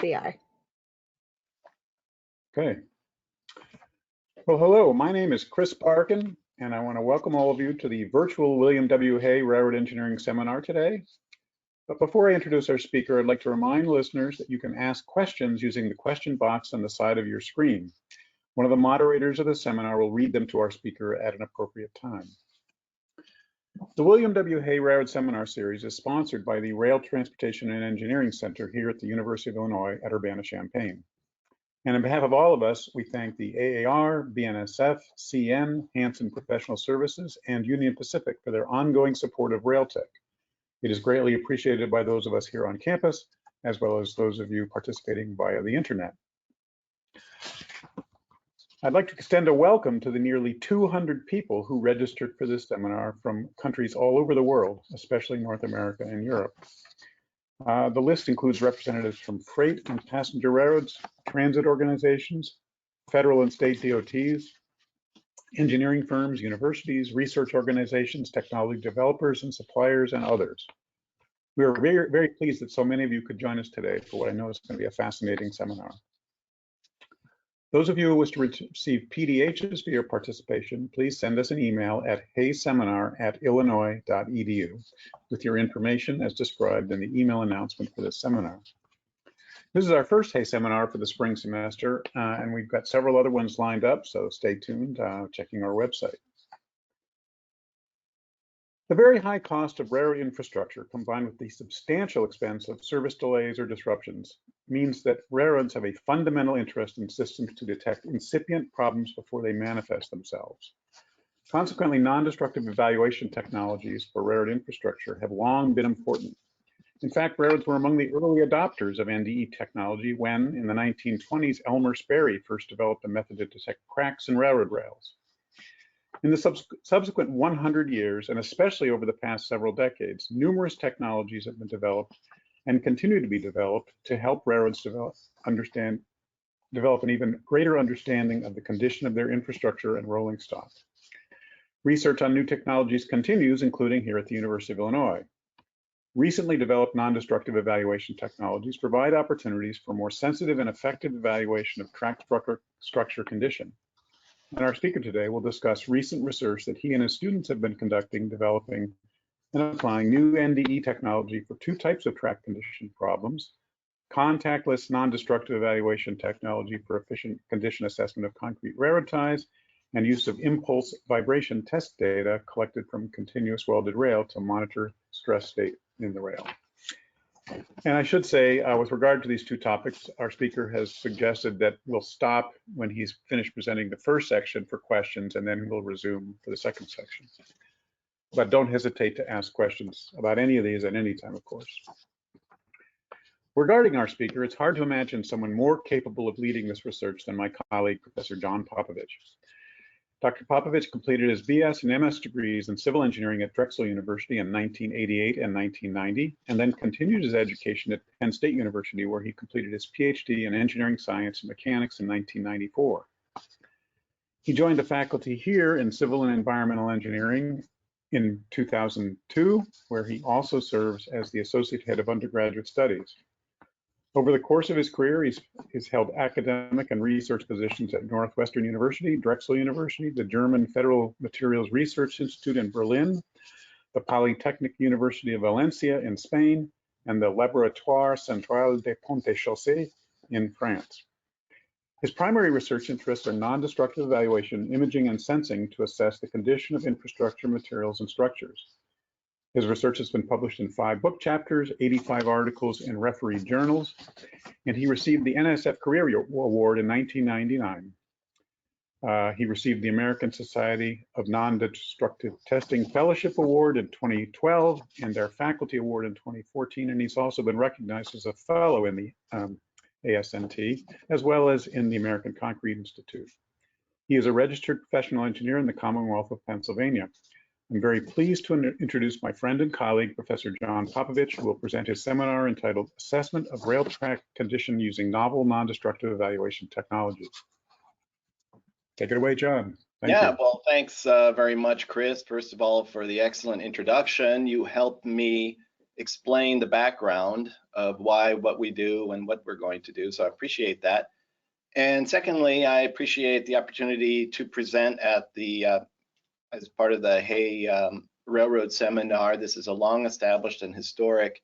CI. Okay. Well, hello, my name is Chris Parkin, and I want to welcome all of you to the virtual William W. Hay Railroad Engineering Seminar today. But before I introduce our speaker, I'd like to remind listeners that you can ask questions using the question box on the side of your screen. One of the moderators of the seminar will read them to our speaker at an appropriate time. The William W. Hay Railroad Seminar Series is sponsored by the Rail Transportation and Engineering Center here at the University of Illinois at Urbana-Champaign. And on behalf of all of us, we thank the AAR, BNSF, CN, Hanson Professional Services, and Union Pacific for their ongoing support of RailTech. It is greatly appreciated by those of us here on campus, as well as those of you participating via the internet. I'd like to extend a welcome to the nearly 200 people who registered for this seminar from countries all over the world, especially North America and Europe. The list includes representatives from freight and passenger railroads, transit organizations, federal and state DOTs, engineering firms, universities, research organizations, technology developers and suppliers, and others. We are very, very pleased that so many of you could join us today for what I know is going to be a fascinating seminar. Those of you who wish to receive PDHs for your participation, please send us an email at hayseminar@illinois.edu with your information as described in the email announcement for this seminar. This is our first Hay seminar for the spring semester, and we've got several other ones lined up, so stay tuned, checking our website. The very high cost of railroad infrastructure combined with the substantial expense of service delays or disruptions means that railroads have a fundamental interest in systems to detect incipient problems before they manifest themselves. Consequently, non-destructive evaluation technologies for railroad infrastructure have long been important. In fact, railroads were among the early adopters of NDE technology when, in the 1920s, Elmer Sperry first developed a method to detect cracks in railroad rails. In the subsequent 100 years, and especially over the past several decades, numerous technologies have been developed and continue to be developed to help railroads develop an even greater understanding of the condition of their infrastructure and rolling stock. Research on new technologies continues, including here at the University of Illinois. Recently developed non-destructive evaluation technologies provide opportunities for more sensitive and effective evaluation of track structure condition. And our speaker today will discuss recent research that he and his students have been conducting, developing and applying new NDE technology for two types of track condition problems: contactless non-destructive evaluation technology for efficient condition assessment of concrete railroad ties, and use of impulse vibration test data collected from continuous welded rail to monitor stress state in the rail. And I should say, with regard to these two topics, our speaker has suggested that we'll stop when he's finished presenting the first section for questions, and then we'll resume for the second section. But don't hesitate to ask questions about any of these at any time, of course. Regarding our speaker, it's hard to imagine someone more capable of leading this research than my colleague, Professor John Popovich. Dr. Popovich completed his BS and MS degrees in civil engineering at Drexel University in 1988 and 1990, and then continued his education at Penn State University, where he completed his PhD in engineering science and mechanics in 1994. He joined the faculty here in civil and environmental engineering in 2002, where he also serves as the associate head of undergraduate studies. Over the course of his career, he's held academic and research positions at Northwestern University, Drexel University, the German Federal Materials Research Institute in Berlin, the Polytechnic University of Valencia in Spain, and the Laboratoire Central des Ponts et Chaussées in France. His primary research interests are non-destructive evaluation, imaging, and sensing to assess the condition of infrastructure, materials, and structures. His research has been published in 5 book chapters, 85 articles in refereed journals, and he received the NSF Career Award in 1999. He received the American Society of Non-Destructive Testing Fellowship Award in 2012 and their Faculty Award in 2014, and he's also been recognized as a fellow in the ASNT, as well as in the American Concrete Institute. He is a registered professional engineer in the Commonwealth of Pennsylvania. I'm very pleased to introduce my friend and colleague, Professor John Popovich, who will present his seminar entitled Assessment of Rail Track Condition Using Novel Non-Destructive Evaluation Technologies. Take it away, John. Thank you. Well, thanks very much, Chris, first of all, for the excellent introduction. You helped me explain the background of why what we do and what we're going to do. So I appreciate that. And secondly, I appreciate the opportunity to present at the as part of the Hay Railroad Seminar. This is a long established and historic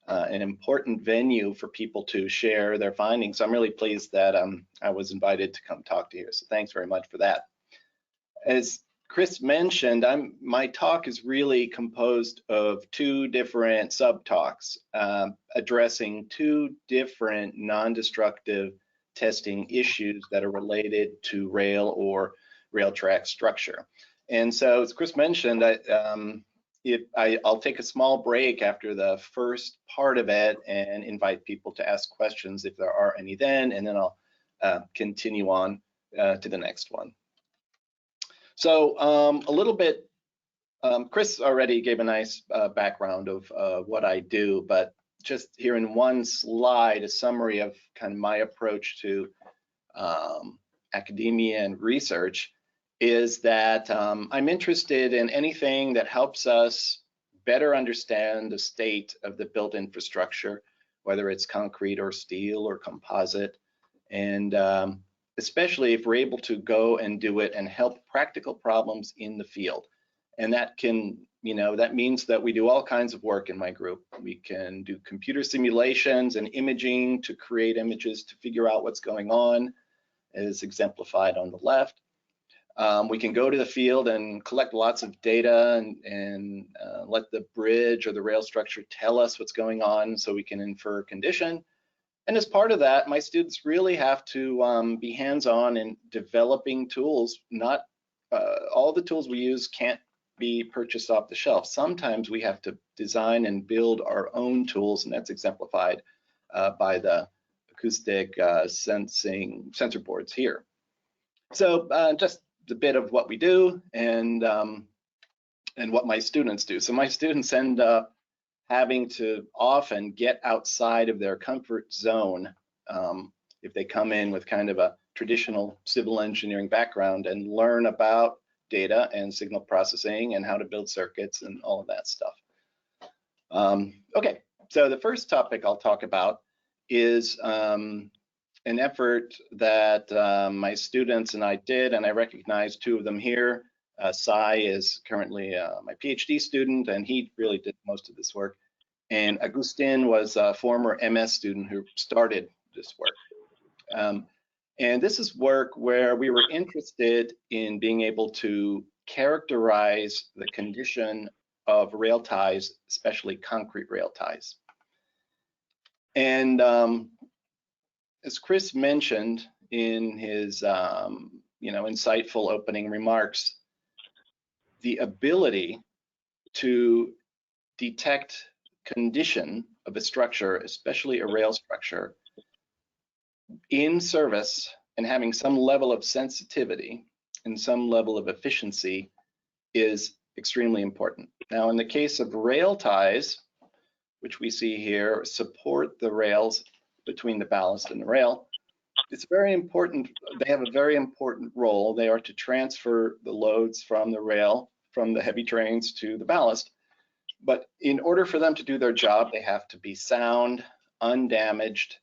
an important venue for people to share their findings. So I'm really pleased that I was invited to come talk to you. So thanks very much for that. As Chris mentioned, my talk is really composed of two different sub-talks addressing two different non-destructive testing issues that are related to rail or rail track structure. And so, as Chris mentioned, I'll take a small break after the first part of it and invite people to ask questions if there are any then, and then I'll continue on to the next one. So a little bit, Chris already gave a nice background of what I do, but just here in one slide, a summary of kind of my approach to academia and research is that I'm interested in anything that helps us better understand the state of the built infrastructure, whether it's concrete or steel or composite, and especially if we're able to go and do it and help practical problems in the field. And that can, that means that we do all kinds of work in my group. We can do computer simulations and imaging to create images to figure out what's going on, as exemplified on the left. We can go to the field and collect lots of data and let the bridge or the rail structure tell us what's going on so we can infer condition. And as part of that, my students really have to be hands-on in developing tools. Not all the tools we use can't be purchased off the shelf. Sometimes we have to design and build our own tools, and that's exemplified by the acoustic sensor boards here. So just a bit of what we do and what my students do. So my students end up having to often get outside of their comfort zone if they come in with kind of a traditional civil engineering background and learn about data and signal processing and how to build circuits and all of that stuff. Okay, so the first topic I'll talk about is an effort that my students and I did, and I recognize two of them here. Sai is currently my PhD student, and he really did most of this work. And Agustin was a former MS student who started this work. And this is work where we were interested in being able to characterize the condition of rail ties, especially concrete rail ties. And as Chris mentioned in his insightful opening remarks, the ability to detect condition of a structure, especially a rail structure, in service and having some level of sensitivity and some level of efficiency is extremely important. Now, in the case of rail ties, which we see here, support the rails between the ballast and the rail, it's very important. They have a very important role. They are to transfer the loads from the rail, from the heavy trains to the ballast. But in order for them to do their job, they have to be sound, undamaged,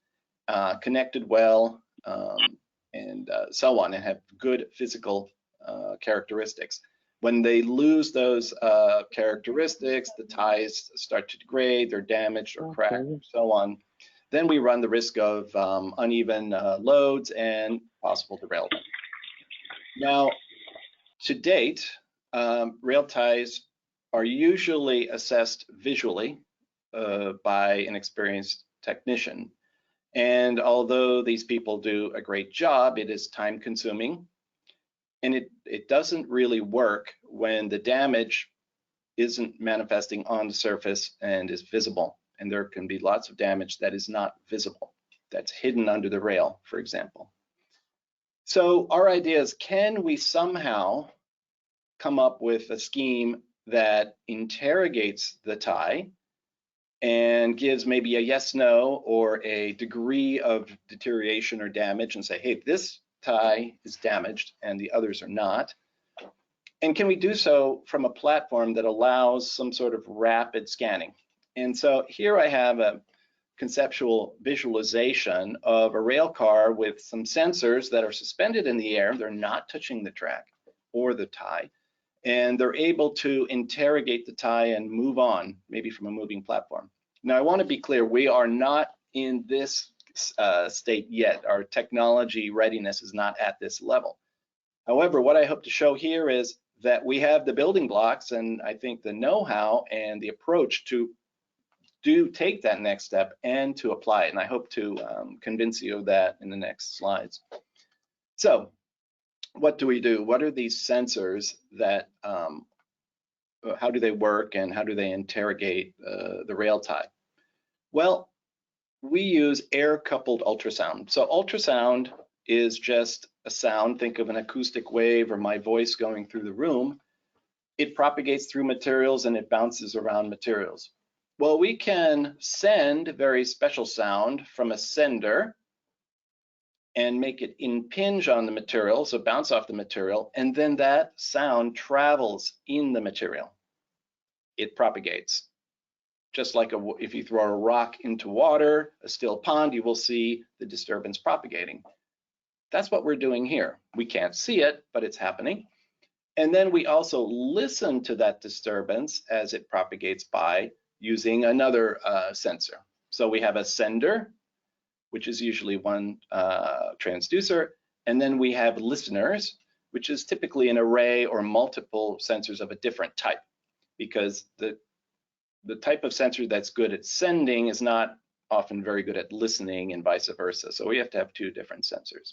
connected well, and so on, and have good physical characteristics. When they lose those characteristics, the ties start to degrade, they're damaged or cracked, and so on. Then we run the risk of uneven loads and possible derailment. Now, to date, rail ties are usually assessed visually by an experienced technician. And although these people do a great job, it is time consuming. And it doesn't really work when the damage isn't manifesting on the surface and is visible. And there can be lots of damage that is not visible, that's hidden under the rail, for example. So our idea is, can we somehow come up with a scheme that interrogates the tie and gives maybe a yes, no, or a degree of deterioration or damage, and say, hey, this tie is damaged and the others are not. And can we do so from a platform that allows some sort of rapid scanning? And so here I have a conceptual visualization of a rail car with some sensors that are suspended in the air. They're not touching the track or the tie, and they're able to interrogate the tie and move on, maybe from a moving platform. Now, I want to be clear, we are not in this state yet. Our technology readiness is not at this level. However, what I hope to show here is that we have the building blocks, and I think the know-how and the approach to take that next step and to apply it. And I hope to convince you of that in the next slides. So what do we do? What are these sensors that, how do they work and how do they interrogate the rail tie? Well, we use air-coupled ultrasound. So ultrasound is just a sound. Think of an acoustic wave or my voice going through the room. It propagates through materials and it bounces around materials. Well, we can send very special sound from a sender and make it impinge on the material, so bounce off the material, and then that sound travels in the material. It propagates. Just like if you throw a rock into water, a still pond, you will see the disturbance propagating. That's what we're doing here. We can't see it, but it's happening. And then we also listen to that disturbance as it propagates by using another sensor. So we have a sender, which is usually one transducer, and then we have listeners, which is typically an array or multiple sensors of a different type, because the type of sensor that's good at sending is not often very good at listening, and vice versa. So we have to have two different sensors.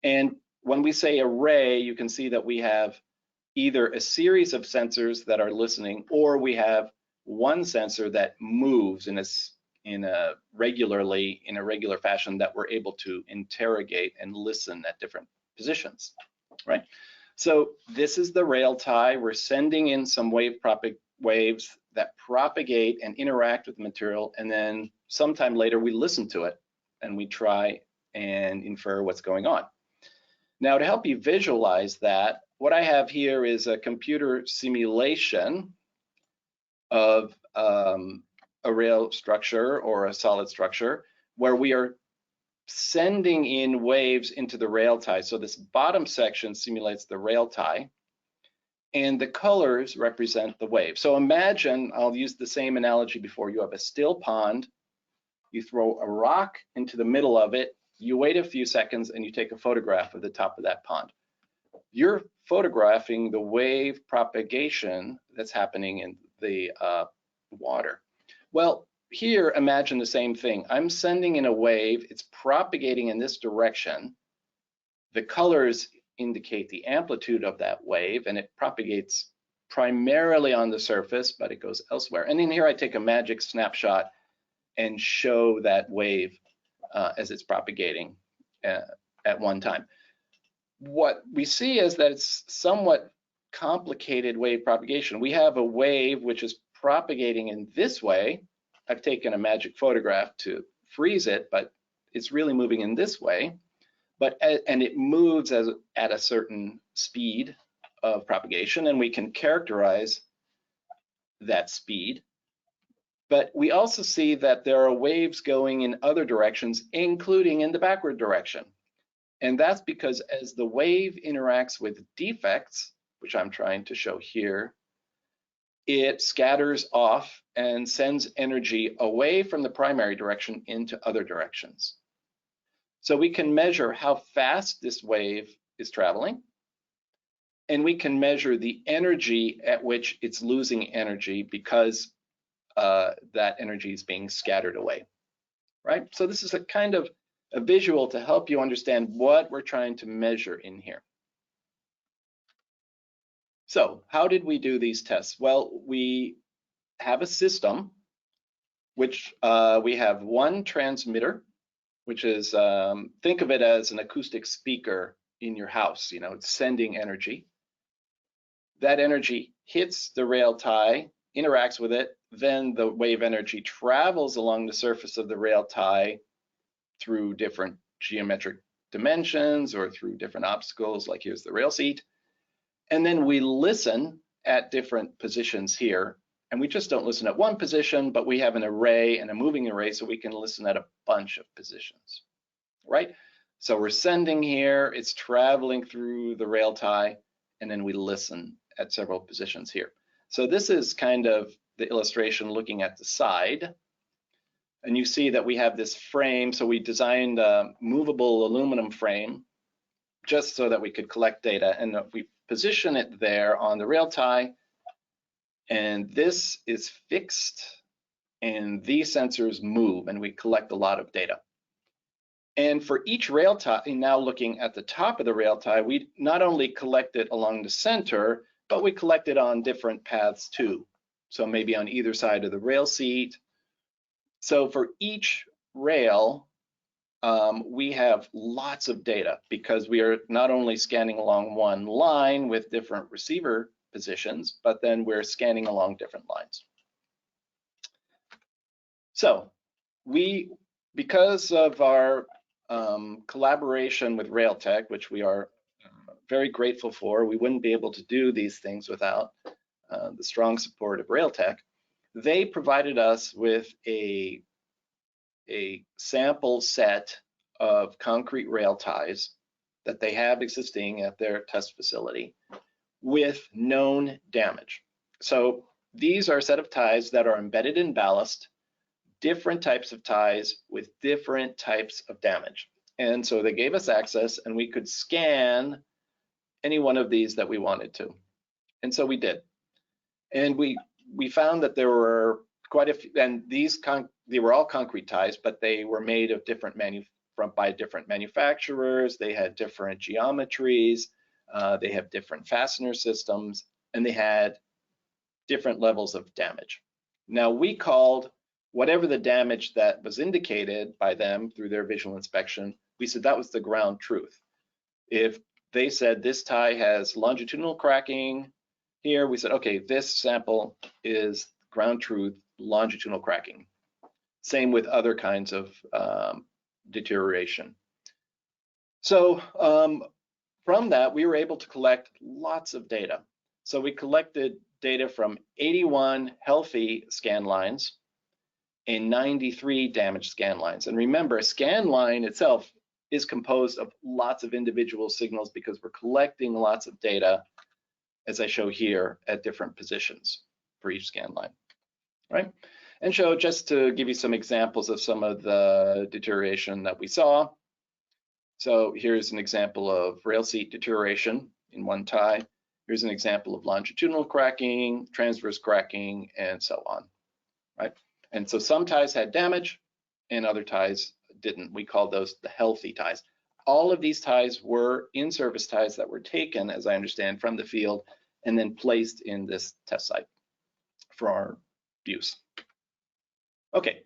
And when we say array, you can see that we have either a series of sensors that are listening, or we have one sensor that moves in a regular fashion that we're able to interrogate and listen at different positions, right? So this is the rail tie. We're sending in some waves that propagate and interact with the material, and then sometime later we listen to it and we try and infer what's going on. Now, to help you visualize that, what I have here is a computer simulation of a rail structure or a solid structure where we are sending in waves into the rail tie. So this bottom section simulates the rail tie, and the colors represent the wave. So imagine, I'll use the same analogy before. You have a still pond, you throw a rock into the middle of it, you wait a few seconds, and you take a photograph of the top of that pond. You're photographing the wave propagation that's happening in the water. Well, here, imagine the same thing. I'm sending in a wave, it's propagating in this direction. The colors indicate the amplitude of that wave, and it propagates primarily on the surface, but it goes elsewhere. And in here, I take a magic snapshot and show that wave as it's propagating at one time. What we see is that it's somewhat complicated wave propagation. We have a wave which is propagating in this way. I've taken a magic photograph to freeze it, but it's really moving in this way. And it moves at a certain speed of propagation, and we can characterize that speed. But we also see that there are waves going in other directions, including in the backward direction. And that's because as the wave interacts with defects, which I'm trying to show here, it scatters off and sends energy away from the primary direction into other directions. So we can measure how fast this wave is traveling, and we can measure the energy at which it's losing energy because that energy is being scattered away, right? So this is a kind of a visual to help you understand what we're trying to measure in here. So how did we do these tests? Well, we have a system which we have one transmitter, which is, think of it as an acoustic speaker in your house. You know, it's sending energy. That energy hits the rail tie, interacts with it, then the wave energy travels along the surface of the rail tie through different geometric dimensions or through different obstacles, like here's the rail seat. And then we listen at different positions here, And we just don't listen at one position, but we have an array and a moving array, so we can listen at a bunch of positions, right? So we're sending here, it's traveling through the rail tie, and then we listen at several positions here. So this is kind of the illustration looking at the side. And you see that we have this frame. So we designed a movable aluminum frame just so that we could collect data. And we position it there on the rail tie. And this is fixed. And these sensors move. And we collect a lot of data. And for each rail tie, now looking at the top of the rail tie, we not only collect it along the center, but we collect it on different paths too. So maybe on either side of the rail seat. So for each rail, we have lots of data because we are not only scanning along one line with different receiver positions, but then we're scanning along different lines. So because of our collaboration with Railtech, which we are very grateful for, we wouldn't be able to do these things without the strong support of Railtech. They provided us with a sample set of concrete rail ties that they have existing at their test facility with known damage. So these are a set of ties that are embedded in ballast, different types of ties with different types of damage. And so they gave us access and we could scan any one of these that we wanted to. And so we did. And we found that there were quite a few, and they were all concrete ties, but they were made of different by different manufacturers. They had different geometries. They have different fastener systems, and they had different levels of damage. Now we called whatever the damage that was indicated by them through their visual inspection, we said that was the ground truth. If they said this tie has longitudinal cracking here, we said, okay, this sample is ground truth longitudinal cracking. Same with other kinds of deterioration. So from that, we were able to collect lots of data. So we collected data from 81 healthy scan lines and 93 damaged scan lines. And remember, a scan line itself is composed of lots of individual signals because we're collecting lots of data, as I show here, at different positions for each scan line, right? And so just to give you some examples of some of the deterioration that we saw. So here's an example of rail seat deterioration in one tie. Here's an example of longitudinal cracking, transverse cracking, and so on, right? And so some ties had damage and other ties didn't. We call those the healthy ties. All of these ties were in-service ties that were taken, as I understand, from the field and then placed in this test site for our use. Okay,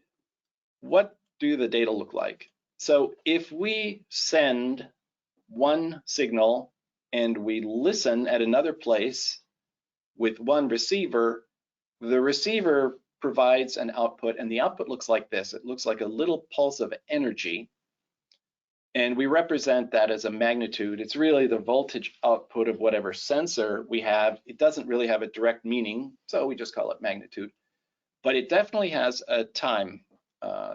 what do the data look like? So if we send one signal and we listen at another place with one receiver, the receiver provides an output, and the output looks like this. It looks like a little pulse of energy, and we represent that as a magnitude. It's really the voltage output of whatever sensor we have. It doesn't really have a direct meaning, so we just call it magnitude, but it definitely has a time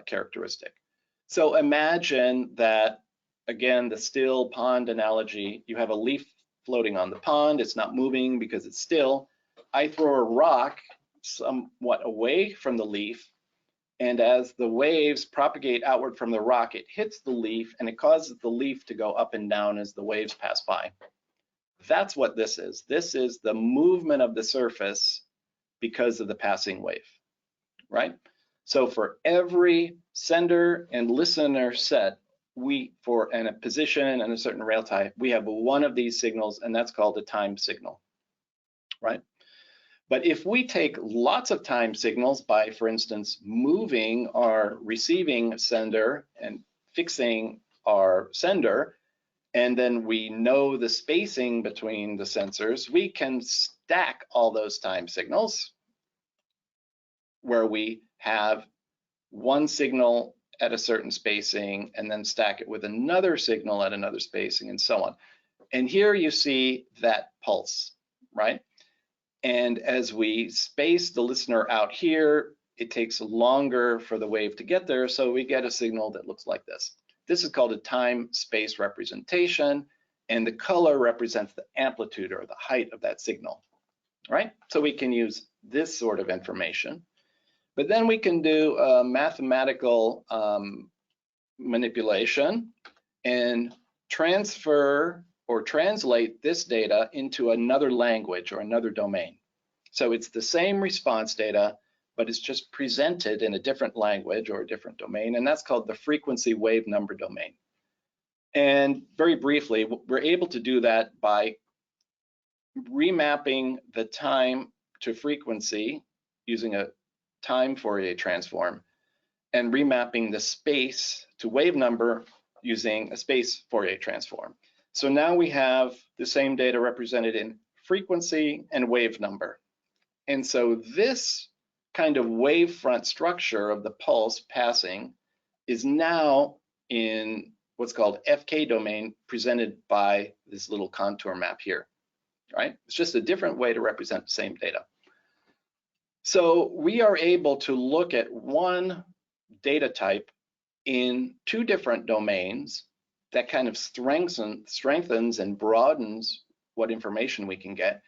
characteristic. So imagine that, again, the still pond analogy, you have a leaf floating on the pond, it's not moving because it's still. I throw a rock somewhat away from the leaf, and as the waves propagate outward from the rock, it hits the leaf and it causes the leaf to go up and down as the waves pass by. That's what this is. This is the movement of the surface because of the passing wave, right? So for every sender and listener set, and a position and a certain rail tie, we have one of these signals, and that's called a time signal, right? But if we take lots of time signals by, for instance, moving our receiving sender and fixing our sender, and then we know the spacing between the sensors, we can stack all those time signals where we have one signal at a certain spacing and then stack it with another signal at another spacing and so on. And here you see that pulse, right? And as we space the listener out here, it takes longer for the wave to get there, so we get a signal that looks like this. This is called a time-space representation, and the color represents the amplitude or the height of that signal, right? So we can use this sort of information, but then we can do a mathematical manipulation and transfer or translate this data into another language or another domain. So it's the same response data, but it's just presented in a different language or a different domain, and that's called the frequency wave number domain. And very briefly, we're able to do that by remapping the time to frequency using a time Fourier transform, and remapping the space to wave number using a space Fourier transform. So now we have the same data represented in frequency and wave number. And so this kind of wavefront structure of the pulse passing is now in what's called FK domain, presented by this little contour map here, right? It's just a different way to represent the same data. So we are able to look at one data type in two different domains that kind of strengthens and broadens what information we can get.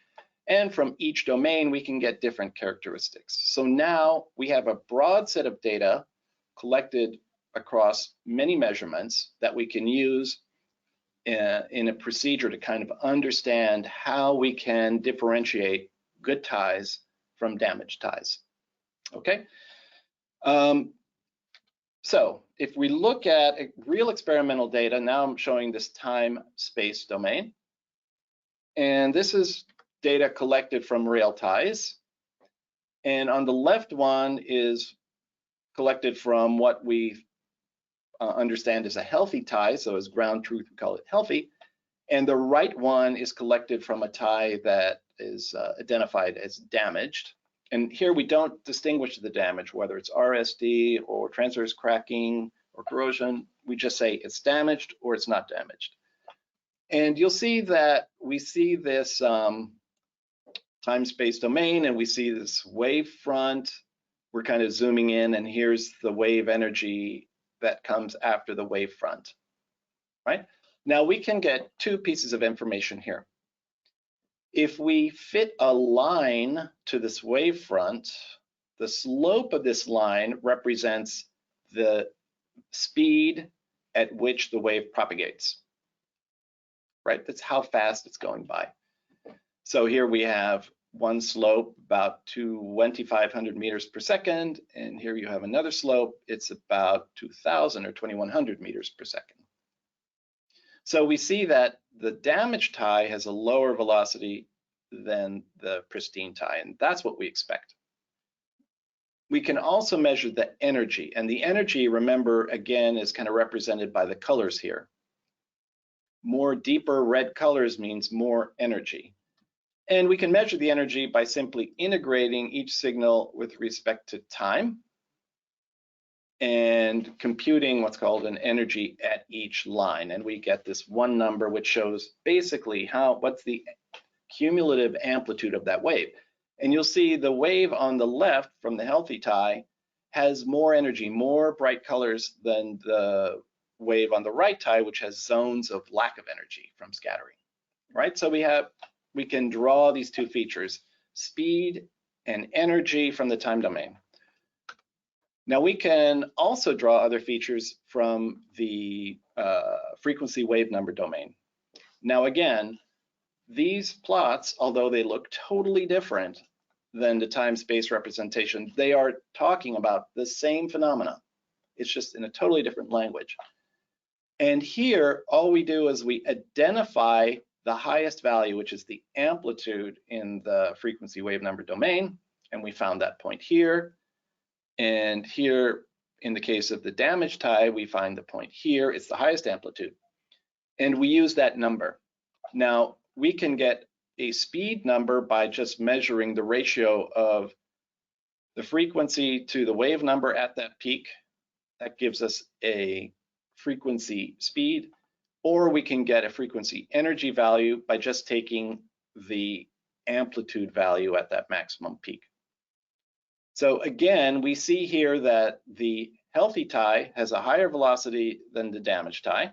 And from each domain, we can get different characteristics. So now we have a broad set of data collected across many measurements that we can use in a procedure to kind of understand how we can differentiate good ties from damaged ties. Okay. So if we look at real experimental data, now I'm showing this time-space domain. And this is data collected from rail ties. And on the left one is collected from what we understand as a healthy tie. So as ground truth, we call it healthy. And the right one is collected from a tie that is identified as damaged. And here we don't distinguish the damage, whether it's RSD or transverse cracking or corrosion. We just say it's damaged or it's not damaged. And you'll see that we see this time-space domain, and we see this wave front. We're kind of zooming in, and here's the wave energy that comes after the wave front, right? Now we can get two pieces of information here. If we fit a line to this wave front, the slope of this line represents the speed at which the wave propagates, right? That's how fast it's going by. So here we have one slope about 2,500 meters per second, and here you have another slope. It's about 2,000 or 2,100 meters per second. So we see that the damaged tie has a lower velocity than the pristine tie, and that's what we expect. We can also measure the energy, and the energy, remember, again, is kind of represented by the colors here. More deeper red colors means more energy. And we can measure the energy by simply integrating each signal with respect to time and computing what's called an energy at each line. And we get this one number which shows basically what's the cumulative amplitude of that wave. And you'll see the wave on the left from the healthy tie has more energy, more bright colors than the wave on the right tie, which has zones of lack of energy from scattering, right? So we can draw these two features, speed and energy, from the time domain. Now we can also draw other features from the frequency wave number domain. Now again, these plots, although they look totally different than the time-space representation, they are talking about the same phenomena. It's just in a totally different language. And here, all we do is we identify the highest value, which is the amplitude in the frequency wave number domain, and we found that point here. And here, in the case of the damaged tie, we find the point here. It's the highest amplitude. And we use that number. Now, we can get a speed number by just measuring the ratio of the frequency to the wave number at that peak. That gives us a frequency speed. Or we can get a frequency energy value by just taking the amplitude value at that maximum peak. So again, we see here that the healthy tie has a higher velocity than the damaged tie,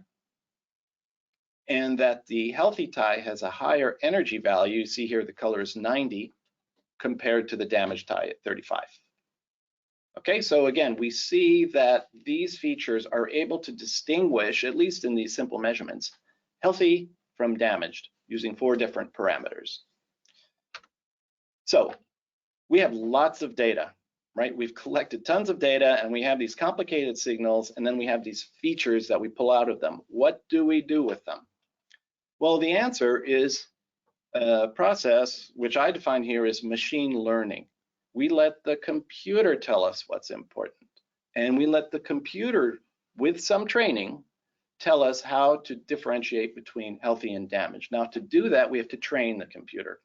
and that the healthy tie has a higher energy value. You see here the color is 90 compared to the damaged tie at 35. Okay, so again, we see that these features are able to distinguish, at least in these simple measurements, healthy from damaged using 4 different parameters. So we have lots of data, right? We've collected tons of data and we have these complicated signals, and then we have these features that we pull out of them. What do we do with them? Well, the answer is a process which I define here as machine learning. We let the computer tell us what's important, and we let the computer, with some training, tell us how to differentiate between healthy and damaged. Now, to do that, we have to train the computer.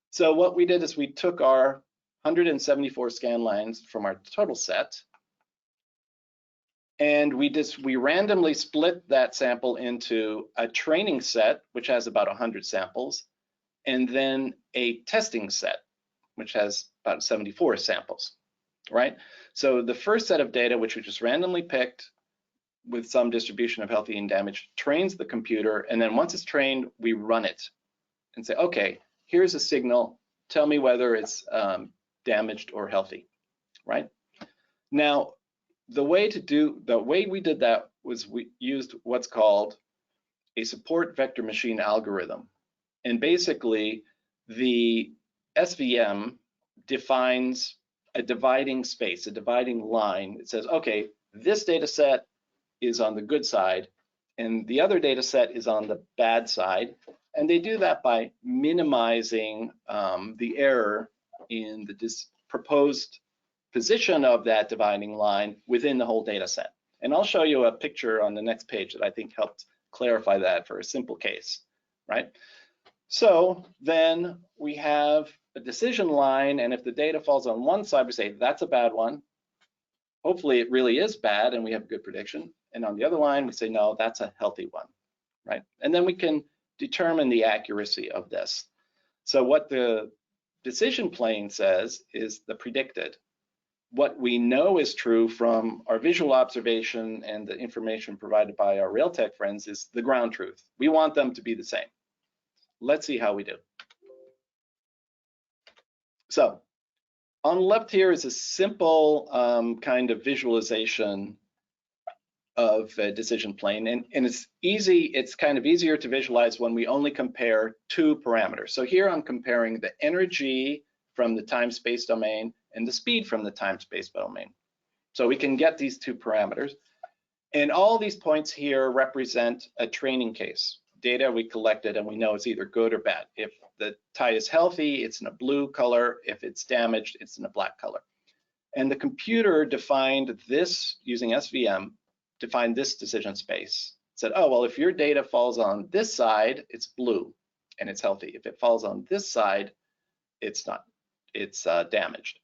So what we did is we took our 174 scan lines from our total set, and we randomly split that sample into a training set, which has about 100 samples, and then a testing set, which has about 74 samples, right? So the first set of data, which we just randomly picked with some distribution of healthy and damaged, trains the computer, and then once it's trained, we run it and say, okay, here's a signal, tell me whether it's damaged or healthy, right? Now, the way we did that was we used what's called a support vector machine algorithm. And basically, the SVM defines a dividing space, a dividing line. It says, okay, this data set is on the good side, and the other data set is on the bad side. And they do that by minimizing the error in the proposed position of that dividing line within the whole data set. And I'll show you a picture on the next page that I think helped clarify that for a simple case, right? So then we have a decision line, and if the data falls on one side, we say that's a bad one. Hopefully it really is bad and we have a good prediction. And on the other line, we say, no, that's a healthy one, right? And then we can determine the accuracy of this. So what the decision plane says is the predicted. What we know is true from our visual observation and the information provided by our Railtech friends is the ground truth. We want them to be the same. Let's see how we do. So on the left here is a simple kind of visualization of a decision plane, and it's easy. It's kind of easier to visualize when we only compare 2 parameters. So here I'm comparing the energy from the time-space domain and the speed from the time-space domain. So we can get these 2 parameters. And all these points here represent a training case. Data we collected and we know it's either good or bad. If the tie is healthy, it's in a blue color. If it's damaged, it's in a black color. And the computer defined this, using SVM, defined this decision space. It said, oh, well, if your data falls on this side, it's blue and it's healthy. If it falls on this side, it's not, it's damaged.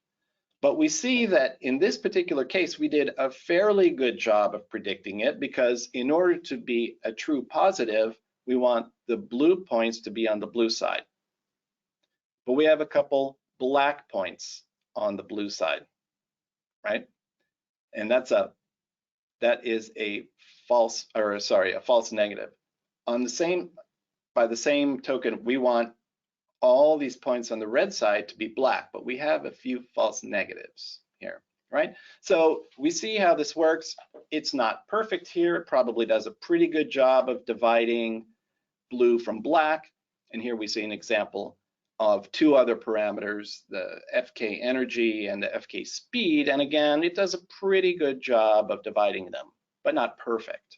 But we see that in this particular case, we did a fairly good job of predicting it, because in order to be a true positive, we want the blue points to be on the blue side. But we have a couple black points on the blue side, right? And that is a false, or sorry, a false negative. On the same, by the same token, we want all these points on the red side to be black, but we have a few false negatives here, right? So we see how this works. It's not perfect here. It probably does a pretty good job of dividing blue from black. And here we see an example of 2 other parameters, the FK energy and the FK speed. And again, it does a pretty good job of dividing them, but not perfect.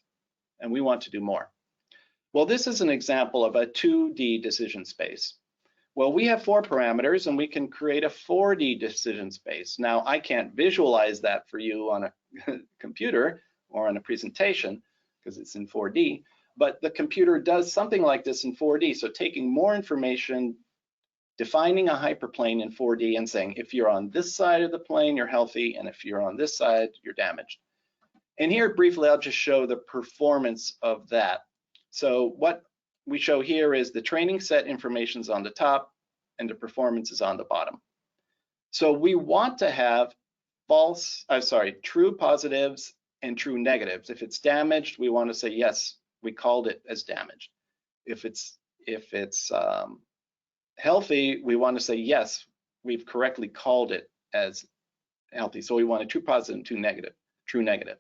And we want to do more. Well, this is an example of a 2D decision space. Well, we have 4 parameters and we can create a 4D decision space. Now, I can't visualize that for you on a computer or on a presentation because it's in 4D, but the computer does something like this in 4D. So taking more information, defining a hyperplane in 4D and saying, if you're on this side of the plane, you're healthy, and if you're on this side, you're damaged. And here, briefly, I'll just show the performance of that. So what we show here is the training set information's on the top, and the performance is on the bottom. So we want to have true positives and true negatives. If it's damaged, we want to say, yes, we called it as damaged. If it's healthy, we want to say, yes, we've correctly called it as healthy. So we want a true positive and true negative.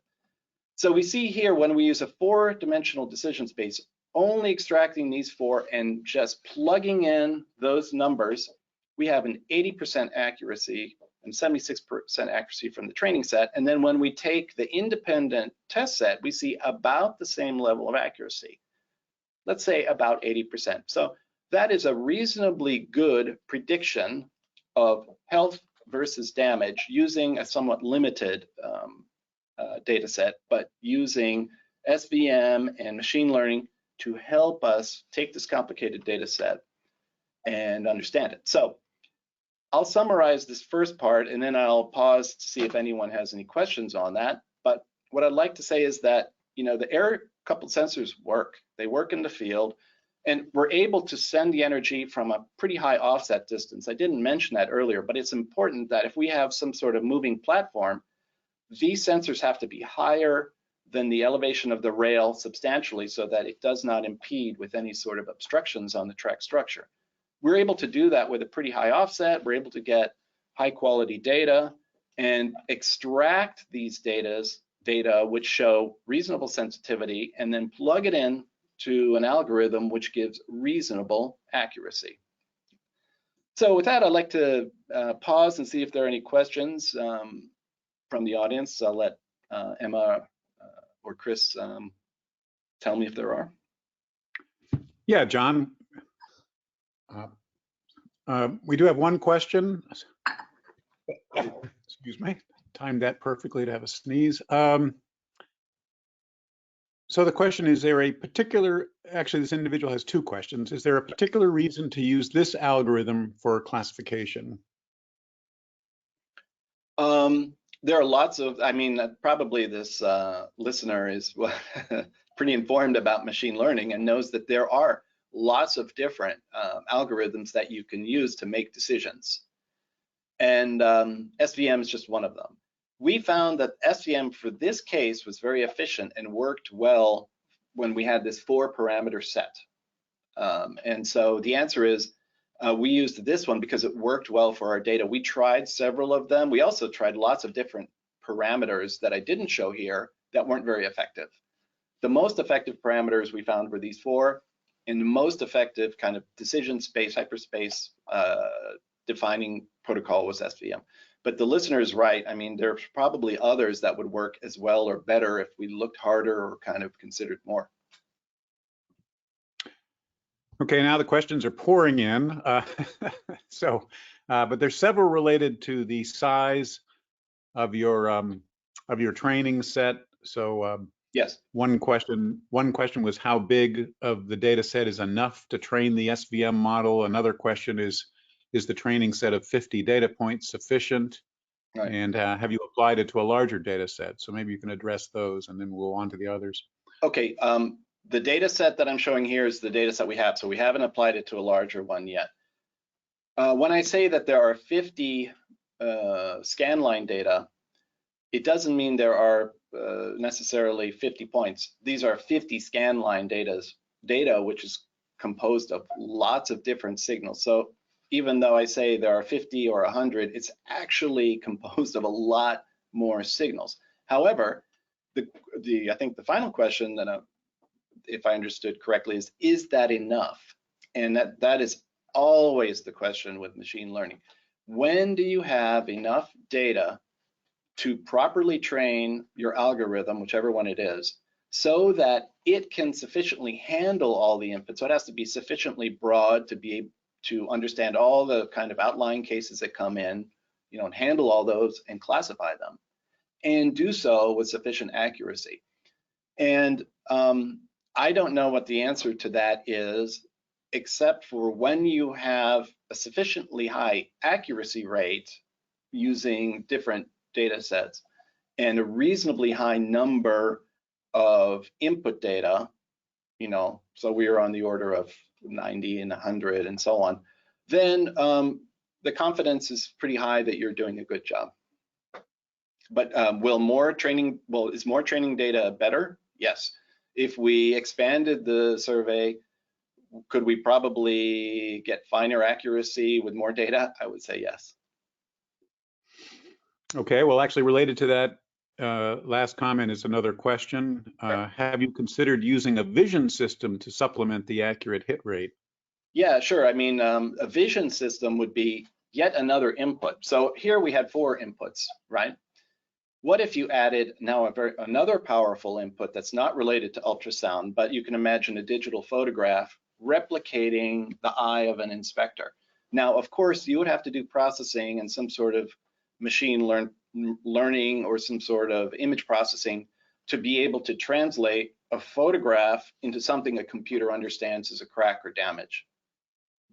So we see here when we use a 4-dimensional decision space, only extracting these 4 and just plugging in those numbers, we have an 80% accuracy and 76% accuracy from the training set. And then when we take the independent test set, we see about the same level of accuracy. Let's say about 80%. So that is a reasonably good prediction of health versus damage using a somewhat limited data set, but using SVM and machine learning to help us take this complicated data set and understand it. So I'll summarize this first part and then I'll pause to see if anyone has any questions on that. But what I'd like to say is that, you know, the error coupled sensors work. They work in the field, and we're able to send the energy from a pretty high offset distance. I didn't mention that earlier, but it's important that if we have some sort of moving platform, these sensors have to be higher than the elevation of the rail substantially so that it does not impede with any sort of obstructions on the track structure. We're able to do that with a pretty high offset. We're able to get high quality data and extract these data which show reasonable sensitivity and then plug it in to an algorithm which gives reasonable accuracy. So with that, I'd like to pause and see if there are any questions from the audience. I'll let Emma or Chris tell me if there are. Yeah, John. We do have one question. Excuse me, timed that perfectly to have a sneeze. So the question is, there a particular, actually this individual has 2 questions. Is there a particular reason to use this algorithm for classification? There are lots of, I mean, probably this listener is pretty informed about machine learning and knows that there are lots of different algorithms that you can use to make decisions. And SVM is just one of them. We found that SVM for this case was very efficient and worked well when we had this 4-parameter set. And so the answer is we used this one because it worked well for our data. We tried several of them. We also tried lots of different parameters that I didn't show here that weren't very effective. The most effective parameters we found were these 4, and the most effective kind of decision space, hyperspace defining protocol was SVM. But the listener is right. I mean, there's probably others that would work as well or better if we looked harder or kind of considered more. Okay, now the questions are pouring in. But there's several related to the size of your training set. So yes, one question was how big of the data set is enough to train the SVM model. Another question is the training set of 50 data points sufficient? Right. And have you applied it to a larger data set? So maybe you can address those and then we'll go on to the others. Okay, the data set that I'm showing here is the data set we have, so we haven't applied it to a larger one yet. When I say that there are 50 scan line data, it doesn't mean there are necessarily 50 points. These are 50 scan line data which is composed of lots of different signals. So even though I say there are 50 or 100, it's actually composed of a lot more signals. However, I think the final question that if I understood correctly is that enough? And that is always the question with machine learning. When do you have enough data to properly train your algorithm, whichever one it is, so that it can sufficiently handle all the inputs? So it has to be sufficiently broad to be able to understand all the kind of outlying cases that come in, you know, and handle all those and classify them, and do so with sufficient accuracy. And I don't know what the answer to that is, except for when you have a sufficiently high accuracy rate using different data sets and a reasonably high number of input data, you know, so we are on the order of 90 and 100 and so on. then the confidence is pretty high that you're doing a good job. But is more training data better? Yes. If we expanded the survey, could we probably get finer accuracy with more data? I would say yes. Okay, well, actually related to that last comment is another question. Sure. Have you considered using a vision system to supplement the accurate hit rate? Yeah, sure. I mean, a vision system would be yet another input. So here we had 4 inputs, right? What if you added now another powerful input that's not related to ultrasound, but you can imagine a digital photograph replicating the eye of an inspector. Now, of course, you would have to do processing and some sort of machine learning or some sort of image processing to be able to translate a photograph into something a computer understands as a crack or damage.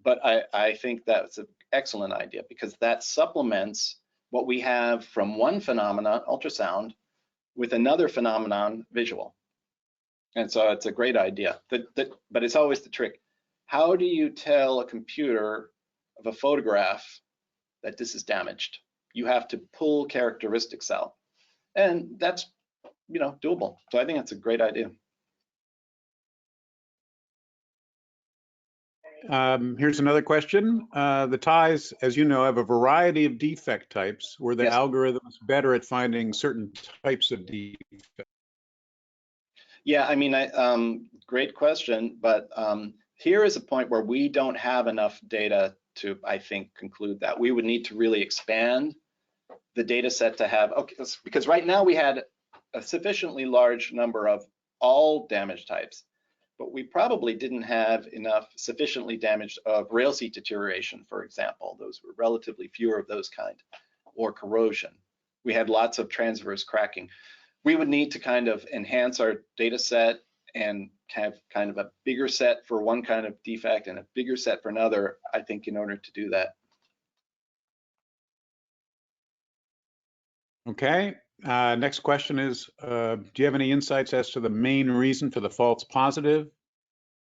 But I think that's an excellent idea because that supplements what we have from one phenomenon, ultrasound, with another phenomenon, visual. And so it's a great idea. But it's always the trick. How do you tell a computer of a photograph that this is damaged? You have to pull characteristics out. And that's, doable. So I think it's a great idea. Here's another question. The ties, as you know, have a variety of defect types. Were the Yes. algorithms better at finding certain types of defects? Yeah, I mean, great question, but here is a point where we don't have enough data to, I think, conclude that. We would need to really expand the data set to have, okay, because right now we had a sufficiently large number of all damage types, but we probably didn't have enough sufficiently damaged of rail seat deterioration, for example. Those were relatively fewer of those kind, or corrosion. We had lots of transverse cracking. We would need to kind of enhance our data set and have kind of a bigger set for one kind of defect and a bigger set for another, I think, in order to do that. Okay, next question is, do you have any insights as to the main reason for the false positive?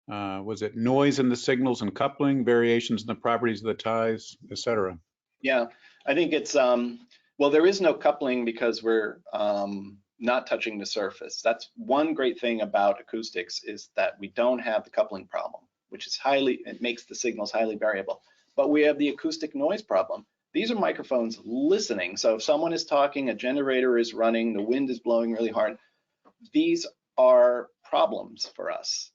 Was it noise in the signals and coupling, variations in the properties of the ties, etc.? Yeah, I think it's, well, there is no coupling because we're not touching the surface. That's one great thing about acoustics, is that we don't have the coupling problem, which is it makes the signals highly variable. But we have the acoustic noise problem. These are microphones listening. So if someone is talking, a generator is running, the wind is blowing really hard, these are problems for us.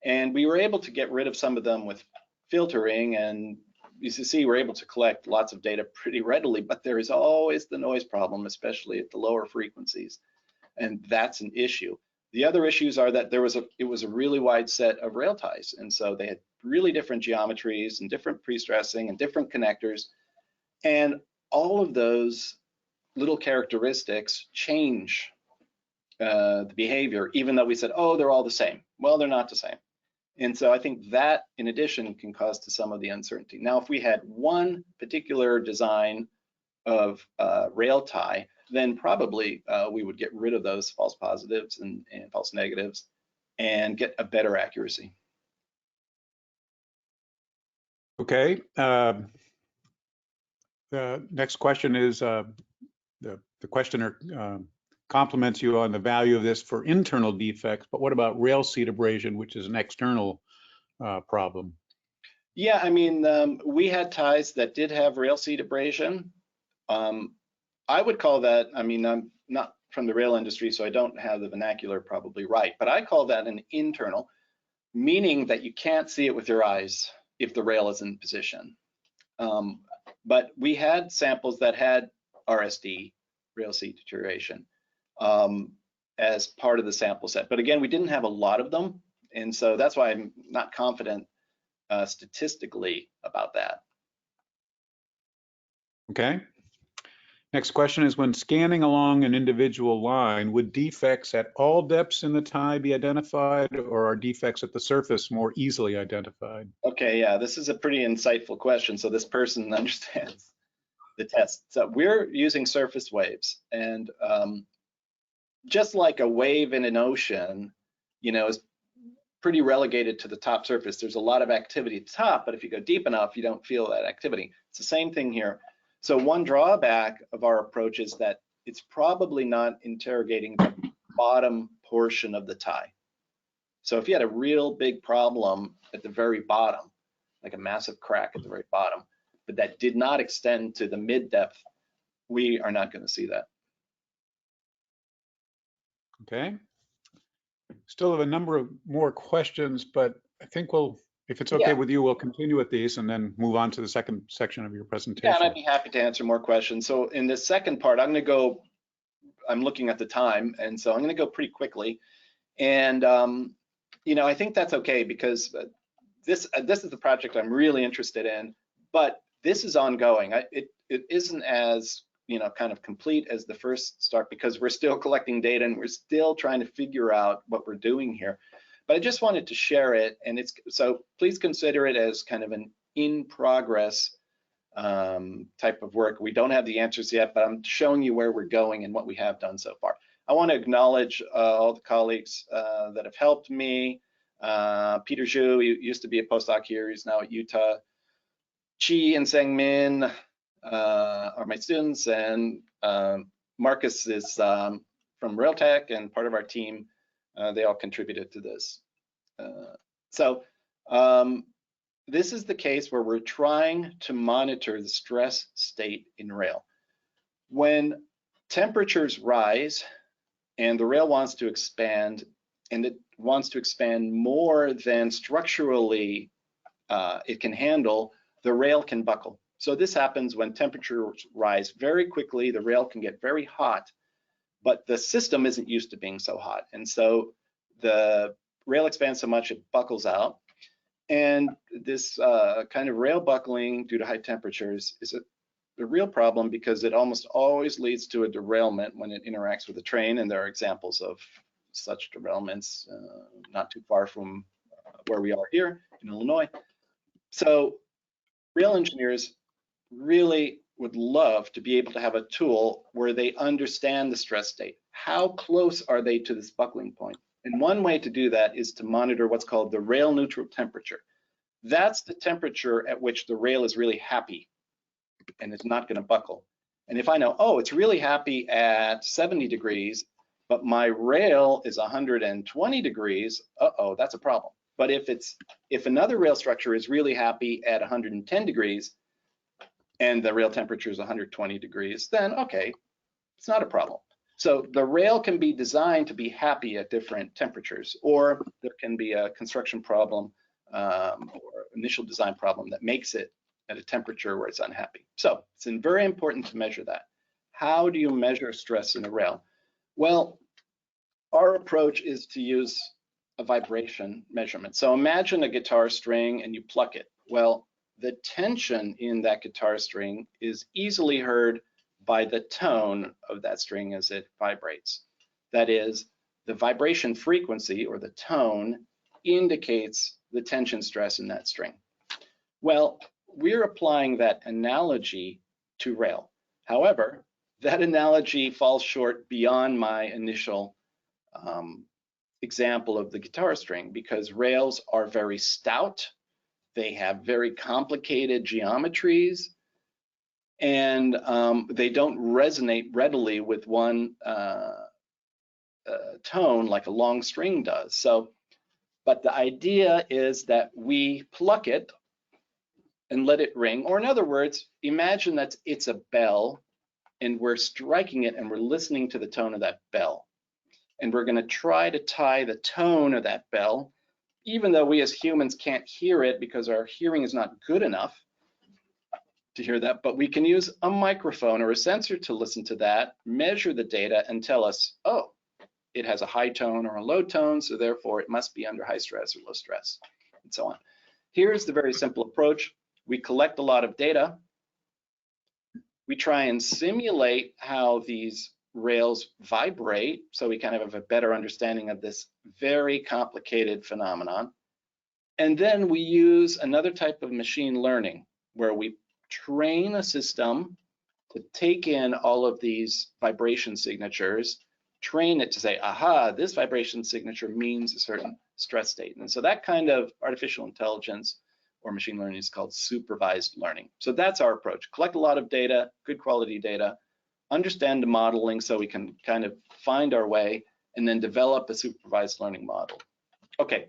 And we were able to get rid of some of them with filtering, and you see we're able to collect lots of data pretty readily, but there is always the noise problem, especially at the lower frequencies. And that's an issue. The other issues are that it was a really wide set of rail ties, and so they had really different geometries and different pre-stressing and different connectors, and all of those little characteristics change the behavior, even though we said, oh, they're all the same. Well, they're not the same. And so I think that, in addition, can cause to some of the uncertainty. Now, if we had one particular design of rail tie, then probably we would get rid of those false positives and false negatives and get a better accuracy. Okay. The next question is, the questioner compliments you on the value of this for internal defects, but what about rail seat abrasion, which is an external problem? Yeah, I mean, we had ties that did have rail seat abrasion. I would call that, I mean, I'm not from the rail industry, so I don't have the vernacular probably right, but I call that an internal, meaning that you can't see it with your eyes if the rail is in position. But we had samples that had RSD, rail seat deterioration, as part of the sample set. But again, we didn't have a lot of them, and so that's why I'm not confident statistically about that. Okay. Next question is, when scanning along an individual line, would defects at all depths in the tie be identified, or are defects at the surface more easily identified? Okay, yeah, this is a pretty insightful question. So this person understands the test. So we're using surface waves, and just like a wave in an ocean, is pretty relegated to the top surface. There's a lot of activity at the top, but if you go deep enough, you don't feel that activity. It's the same thing here. So one drawback of our approach is that it's probably not interrogating the bottom portion of the tie. So if you had a real big problem at the very bottom, like a massive crack at the very bottom, but that did not extend to the mid depth, we are not going to see that. Okay. Still have a number of more questions, but I think we'll, if it's okay with you, we'll continue with these and then move on to the second section of your presentation. Yeah, and I'd be happy to answer more questions. So in this second part, I'm looking at the time, and so I'm going to go pretty quickly. And, you know, I think that's okay because this is the project I'm really interested in, but this is ongoing. It isn't as, you know, kind of complete as the first start because we're still collecting data and we're still trying to figure out what we're doing here. But I just wanted to share it, and so please consider it as kind of an in progress type of work. We don't have the answers yet, but I'm showing you where we're going and what we have done so far. I want to acknowledge all the colleagues that have helped me. Peter Zhu, he used to be a postdoc here, he's now at Utah. Chi and Sang Min are my students, and Marcus is from Railtech and part of our team. They all contributed to this. This is the case where we're trying to monitor the stress state in rail. When temperatures rise and the rail wants to expand, and it wants to expand more than structurally it can handle, the rail can buckle. So this happens when temperatures rise very quickly, the rail can get very hot, but the system isn't used to being so hot. And so the rail expands so much it buckles out. And this kind of rail buckling due to high temperatures is a real problem because it almost always leads to a derailment when it interacts with a train. And there are examples of such derailments not too far from where we are here in Illinois. So rail engineers really would love to be able to have a tool where they understand the stress state. How close are they to this buckling point? And one way to do that is to monitor what's called the rail neutral temperature. That's the temperature at which the rail is really happy and it's not going to buckle. And if I know, oh, it's really happy at 70 degrees, but my rail is 120 degrees, uh-oh, that's a problem. But if another rail structure is really happy at 110 degrees and the rail temperature is 120 degrees, then okay, it's not a problem. So the rail can be designed to be happy at different temperatures, or there can be a construction problem or initial design problem that makes it at a temperature where it's unhappy. So it's very important to measure that. How do you measure stress in a rail? Well, our approach is to use a vibration measurement. So imagine a guitar string and you pluck it. Well, the tension in that guitar string is easily heard by the tone of that string as it vibrates. That is, the vibration frequency or the tone indicates the tension stress in that string. Well, we're applying that analogy to rail. However, that analogy falls short beyond my initial example of the guitar string because rails are very stout. They have very complicated geometries, and they don't resonate readily with one tone like a long string does. So, but the idea is that we pluck it and let it ring, or in other words, imagine that it's a bell and we're striking it and we're listening to the tone of that bell. And we're going to try to tie the tone of that bell, even though we as humans can't hear it because our hearing is not good enough to hear that, but we can use a microphone or a sensor to listen to that, measure the data, and tell us, oh, it has a high tone or a low tone, so therefore it must be under high stress or low stress, and so on. Here's the very simple approach. We collect a lot of data. We try and simulate how these rails vibrate, so we kind of have a better understanding of this very complicated phenomenon. And then we use another type of machine learning where we train a system to take in all of these vibration signatures, train it to say, aha, this vibration signature means a certain stress state. And so that kind of artificial intelligence or machine learning is called supervised learning. So that's our approach. Collect a lot of data, good quality data, understand the modeling so we can kind of find our way, and then develop a supervised learning model. Okay,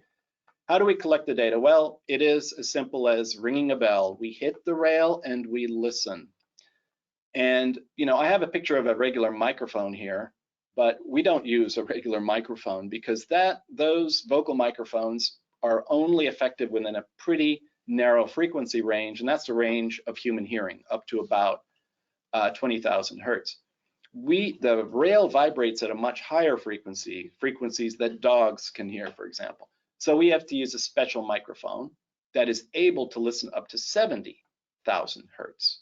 how do we collect the data? Well, it is as simple as ringing a bell. We hit the rail and we listen. And, you know, I have a picture of a regular microphone here, but we don't use a regular microphone because those vocal microphones are only effective within a pretty narrow frequency range, and that's the range of human hearing, up to about 20,000 hertz. The rail vibrates at a much higher frequencies that dogs can hear, for example. So we have to use a special microphone that is able to listen up to 70,000 hertz.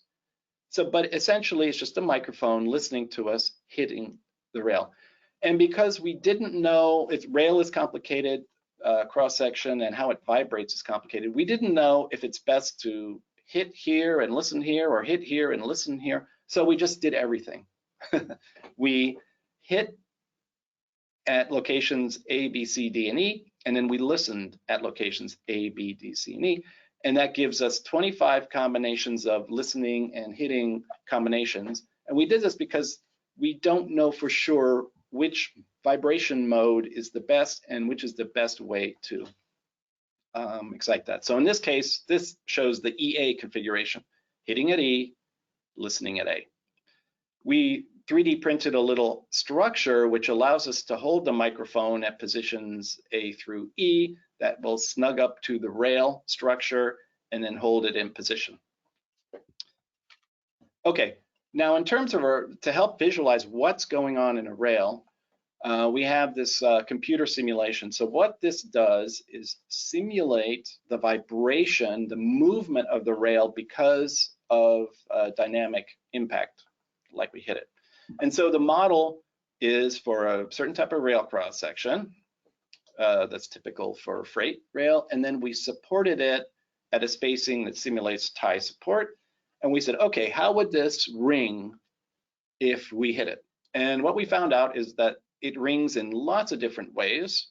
So, but essentially it's just a microphone listening to us hitting the rail. And because we didn't know, rail is complicated, cross section, and how it vibrates is complicated, we didn't know if it's best to hit here and listen here, or hit here and listen here. So we just did everything. We hit at locations A, B, C, D, and E, and then we listened at locations A, B, D, C, and E. And that gives us 25 combinations of listening and hitting combinations. And we did this because we don't know for sure which vibration mode is the best and which is the best way to excite that. So in this case, this shows the EA configuration, hitting at E, listening at A. We 3D printed a little structure which allows us to hold the microphone at positions A through E that will snug up to the rail structure and then hold it in position. Okay, now in terms of to help visualize what's going on in a rail, we have this computer simulation. So what this does is simulate the vibration, the movement of the rail because of dynamic impact, like we hit it. And so the model is for a certain type of rail cross section that's typical for freight rail, and then we supported it at a spacing that simulates tie support. And we said, okay, how would this ring if we hit it? And what we found out is that it rings in lots of different ways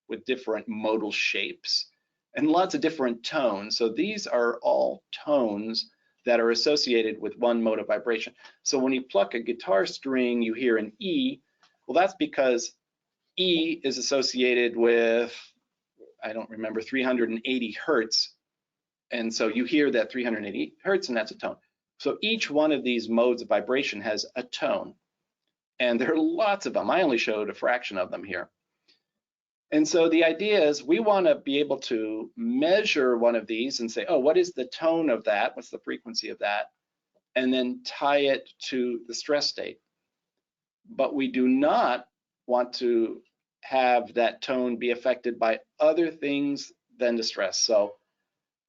with different modal shapes and lots of different tones. So these are all tones that are associated with one mode of vibration. So when you pluck a guitar string, you hear an E. Well, that's because E is associated with, I don't remember, 380 hertz. And so you hear that 380 hertz, and that's a tone. So each one of these modes of vibration has a tone. And there are lots of them. I only showed a fraction of them here. And so the idea is we want to be able to measure one of these and say, oh, what is the tone of that? What's the frequency of that? And then tie it to the stress state. But we do not want to have that tone be affected by other things than the stress. So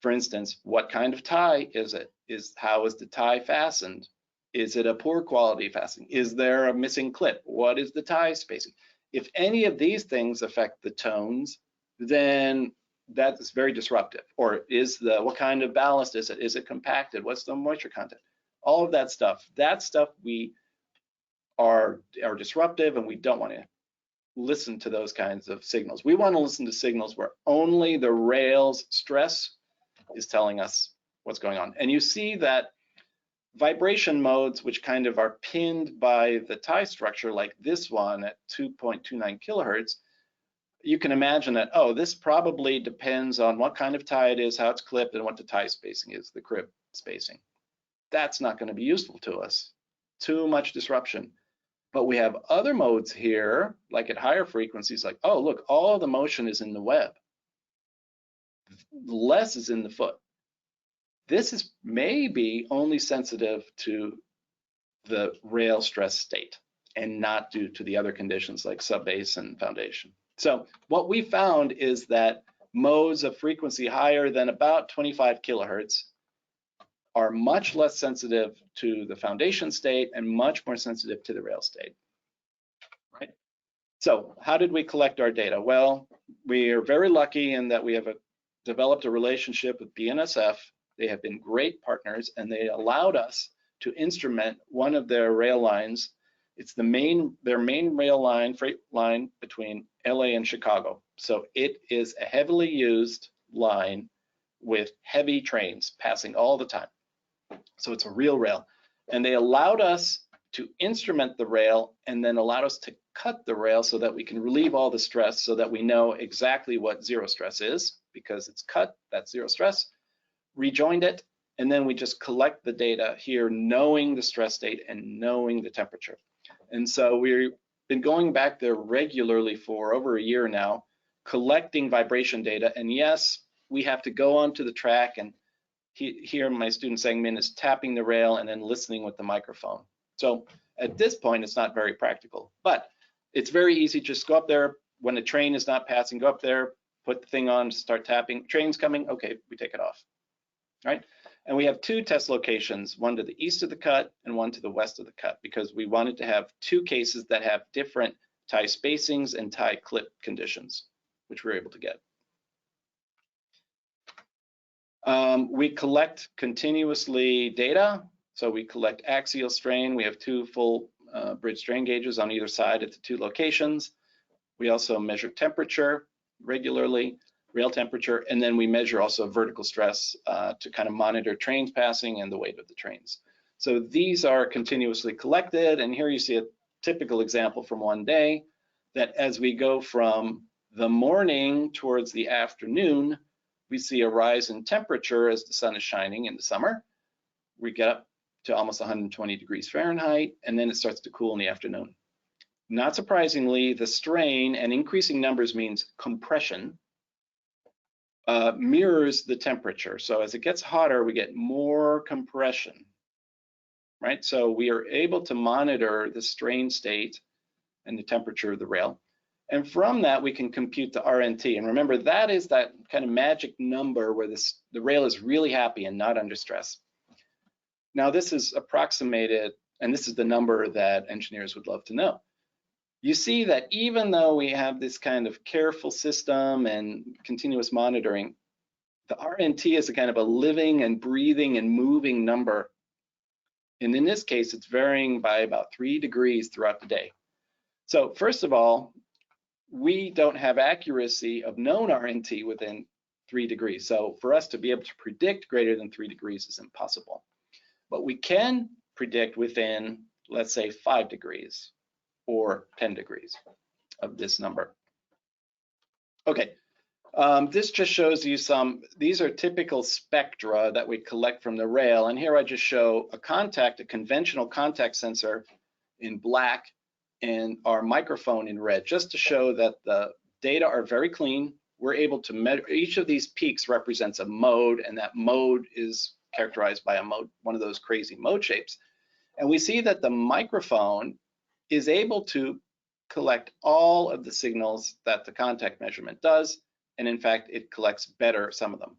for instance, what kind of tie is it? How is the tie fastened? Is it a poor quality fastening? Is there a missing clip? What is the tie spacing? If any of these things affect the tones, then that is very disruptive. Or what kind of ballast is it? Is it compacted? What's the moisture content? All of that stuff we are disruptive, and we don't want to listen to those kinds of signals. We want to listen to signals where only the rail's stress is telling us what's going on. And you see that vibration modes, which kind of are pinned by the tie structure, like this one at 2.29 kilohertz, you can imagine that, oh, this probably depends on what kind of tie it is, how it's clipped, and what the tie spacing is, the crib spacing. That's not going to be useful to us. Too much disruption. But we have other modes here, like at higher frequencies, like, oh, look, all the motion is in the web. Less is in the foot. This is maybe only sensitive to the rail stress state and not due to the other conditions like subbase and foundation. So what we found is that modes of frequency higher than about 25 kilohertz are much less sensitive to the foundation state and much more sensitive to the rail state, right? So how did we collect our data? Well, we are very lucky in that we have developed a relationship with BNSF. They have been great partners, and they allowed us to instrument one of their rail lines It's their main rail line, freight line between LA and Chicago. So it is a heavily used line with heavy trains passing all the time. So it's a real rail. And they allowed us to instrument the rail and then allowed us to cut the rail so that we can relieve all the stress, so that we know exactly what zero stress is, because it's cut, that's zero stress, rejoined it, and then we just collect the data here, knowing the stress state and knowing the temperature. And so we've been going back there regularly for over a year now, collecting vibration data. And yes, we have to go onto the track and hear my student segment is tapping the rail and then listening with the microphone. So at this point, it's not very practical, but it's very easy. Just go up there when a train is not passing, go up there, put the thing on, start tapping. Train's coming, okay, we take it off, right? And we have 2 test locations, one to the east of the cut and one to the west of the cut, because we wanted to have 2 cases that have different tie spacings and tie clip conditions, which we were able to get. We collect continuously data. So we collect axial strain. We have 2 full bridge strain gauges on either side at the 2 locations. We also measure temperature regularly, rail temperature, and then we measure also vertical stress to kind of monitor trains passing and the weight of the trains. So these are continuously collected, and here you see a typical example from one day, that as we go from the morning towards the afternoon, we see a rise in temperature as the sun is shining in the summer. We get up to almost 120 degrees Fahrenheit, and then it starts to cool in the afternoon. Not surprisingly, the strain and increasing numbers means compression mirrors the temperature. So as it gets hotter, we get more compression, right? So we are able to monitor the strain state and the temperature of the rail. And from that, we can compute the RNT. And remember, that is that kind of magic number where the rail is really happy and not under stress. Now, this is approximated, and this is the number that engineers would love to know. You see that even though we have this kind of careful system and continuous monitoring, the RNT is a kind of a living and breathing and moving number. And in this case, it's varying by about 3 degrees throughout the day. So first of all, we don't have accuracy of known RNT within 3 degrees. So for us to be able to predict greater than 3 degrees is impossible. But we can predict within, let's say, 5 degrees or 10 degrees of this number. Okay, this just shows you these are typical spectra that we collect from the rail. And here I just show a conventional contact sensor in black and our microphone in red, just to show that the data are very clean. We're able to measure, each of these peaks represents a mode, and that mode is characterized by one of those crazy mode shapes. And we see that the microphone is able to collect all of the signals that the contact measurement does, and in fact, it collects better some of them.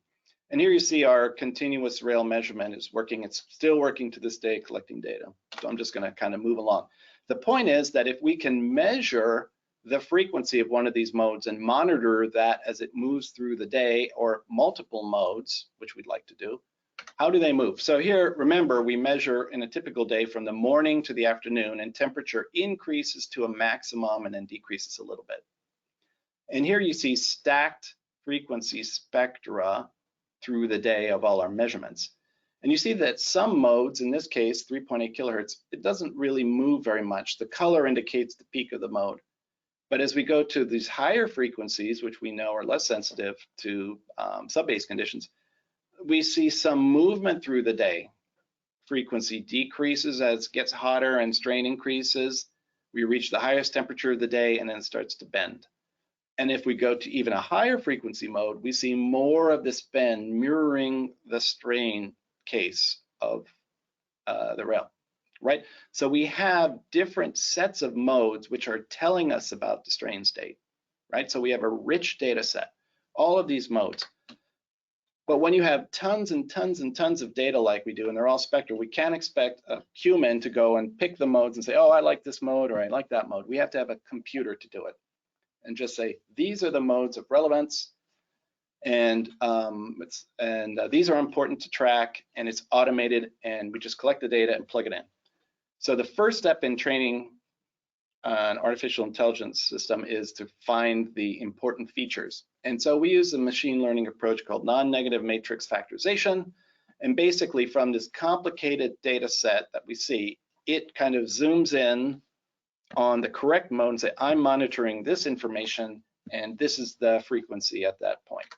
And here you see our continuous rail measurement is working. It's still working to this day, collecting data. So I'm just gonna kind of move along. The point is that if we can measure the frequency of one of these modes and monitor that as it moves through the day, or multiple modes, which we'd like to do, how do they move? So here, remember, we measure in a typical day from the morning to the afternoon, and temperature increases to a maximum and then decreases a little bit. And here you see stacked frequency spectra through the day of all our measurements. And you see that some modes, in this case, 3.8 kilohertz, it doesn't really move very much. The color indicates the peak of the mode. But as we go to these higher frequencies, which we know are less sensitive to sub-bass conditions, we see some movement through the day. Frequency decreases as it gets hotter and strain increases. We reach the highest temperature of the day and then it starts to bend. And if we go to even a higher frequency mode, we see more of this bend mirroring the strain case of the rail, right? So we have different sets of modes which are telling us about the strain state, right? So we have a rich data set, all of these modes. But when you have tons and tons and tons of data like we do, and they're all spectra, we can't expect a human to go and pick the modes and say, oh, I like this mode or I like that mode. We have to have a computer to do it and just say, these are the modes of relevance, and these are important to track, and it's automated, and we just collect the data and plug it in. So the first step in training an artificial intelligence system is to find the important features. And so we use a machine learning approach called non-negative matrix factorization. And basically from this complicated data set that we see, it kind of zooms in on the correct mode and say, I'm monitoring this information and this is the frequency at that point.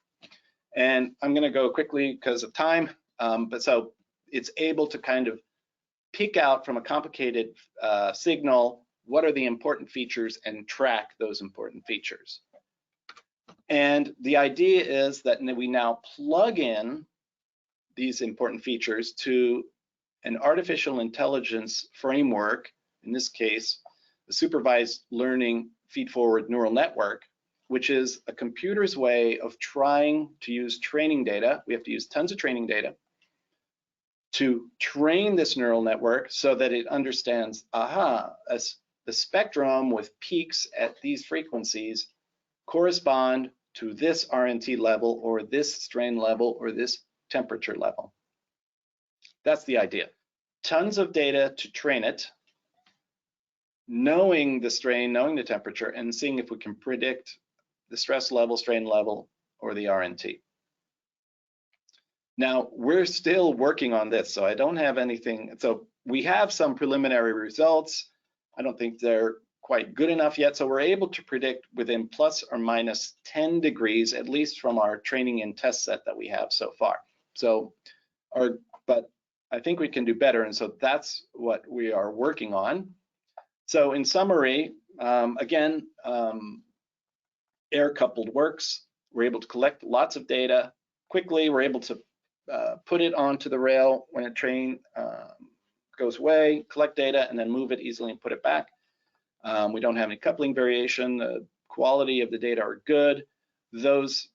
And I'm gonna go quickly because of time, but so it's able to kind of pick out from a complicated signal what are the important features and track those important features. And the idea is that we now plug in these important features to an artificial intelligence framework, in this case, the supervised learning feed-forward neural network, which is a computer's way of trying to use training data. We have to use tons of training data to train this neural network so that it understands, the spectrum with peaks at these frequencies correspond to this RNT level or this strain level or this temperature level. That's the idea. Tons of data to train it, knowing the strain, knowing the temperature, and seeing if we can predict the stress level, strain level, or the RNT. Now, we're still working on this, so I don't have anything. So we have some preliminary results. I don't think they're quite good enough yet, so we're able to predict within plus or minus 10 degrees, at least from our training and test set that we have so far. So, but I think we can do better, and so that's what we are working on. So in summary, again, air-coupled works. We're able to collect lots of data quickly. We're able to put it onto the rail when a train goes away, collect data, and then move it easily and put it back. We don't have any coupling variation. The quality of the data are good. Those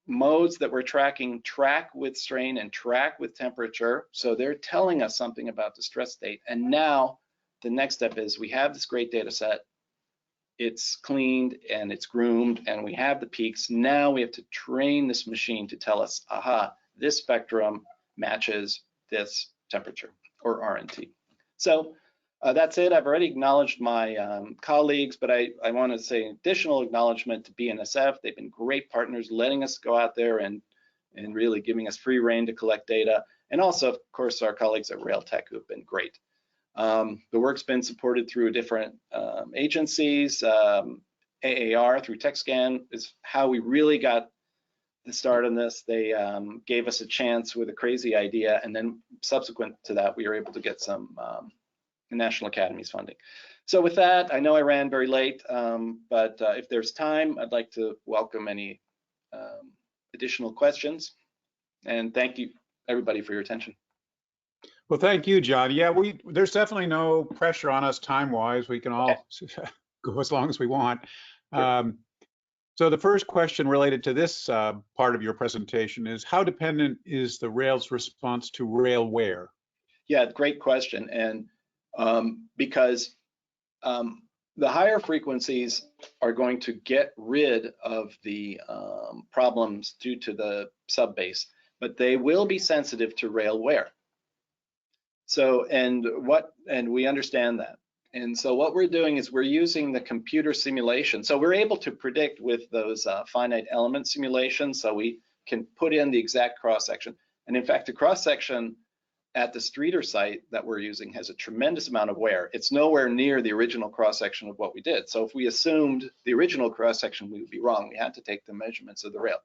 modes that we're tracking track with strain and track with temperature, so they're telling us something about the stress state. And now the next step is we have this great data set. It's cleaned and it's groomed and we have the peaks. Now we have to train this machine to tell us, this spectrum matches this temperature or RNT. So that's it. I've already acknowledged my colleagues, but I want to say additional acknowledgement to BNSF. They've been great partners, letting us go out there and really giving us free rein to collect data. And also, of course, our colleagues at Railtech who have been great. The work's been supported through different agencies. AAR through TechScan is how we really got the start on this. They gave us a chance with a crazy idea, and then subsequent to that, we were able to get some National Academies funding. So with that, I know I ran very late, but if there's time, I'd like to welcome any additional questions. And thank you, everybody, for your attention. Well, thank you, John. Yeah, there's definitely no pressure on us time-wise. We can all go as long as we want. Sure. So the first question related to this part of your presentation is, how dependent is the rail's response to rail wear? Yeah, great question. And because the higher frequencies are going to get rid of the problems due to the subbase, but they will be sensitive to rail wear. So, and we understand that. And so what we're doing is we're using the computer simulation. So we're able to predict with those finite element simulations, so we can put in the exact cross-section. And in fact, the cross-section at the Streeter site that we're using has a tremendous amount of wear. It's nowhere near the original cross-section of what we did. So if we assumed the original cross-section, we would be wrong. We had to take the measurements of the rail.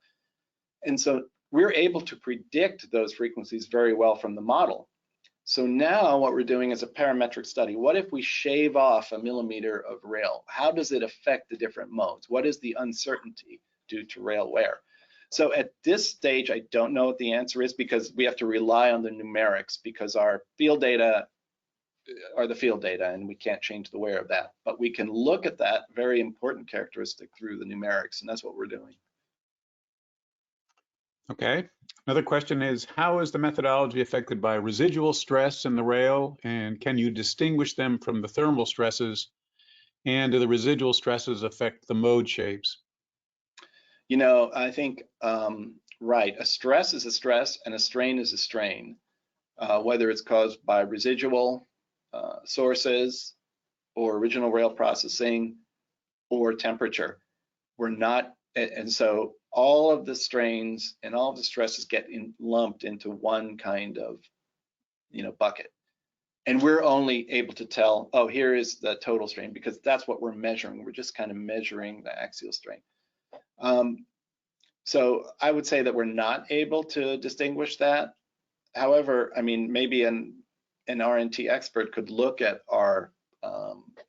And so we're able to predict those frequencies very well from the model. So now what we're doing is a parametric study. What if we shave off a millimeter of rail? How does it affect the different modes? What is the uncertainty due to rail wear? So at this stage, I don't know what the answer is because we have to rely on the numerics because our field data are the field data and we can't change the wear of that. But we can look at that very important characteristic through the numerics, and that's what we're doing. Okay. Another question is, how is the methodology affected by residual stress in the rail, and can you distinguish them from the thermal stresses, and do the residual stresses affect the mode shapes? You know, I think, right, a stress is a stress and a strain is a strain, whether it's caused by residual sources or original rail processing or temperature. We're not, and so all of the strains and all of the stresses get lumped into one kind of, bucket. And we're only able to tell, oh, here is the total strain, because that's what we're measuring. We're just kind of measuring the axial strain. So I would say that we're not able to distinguish that. However, I mean, maybe an RNT expert could look at our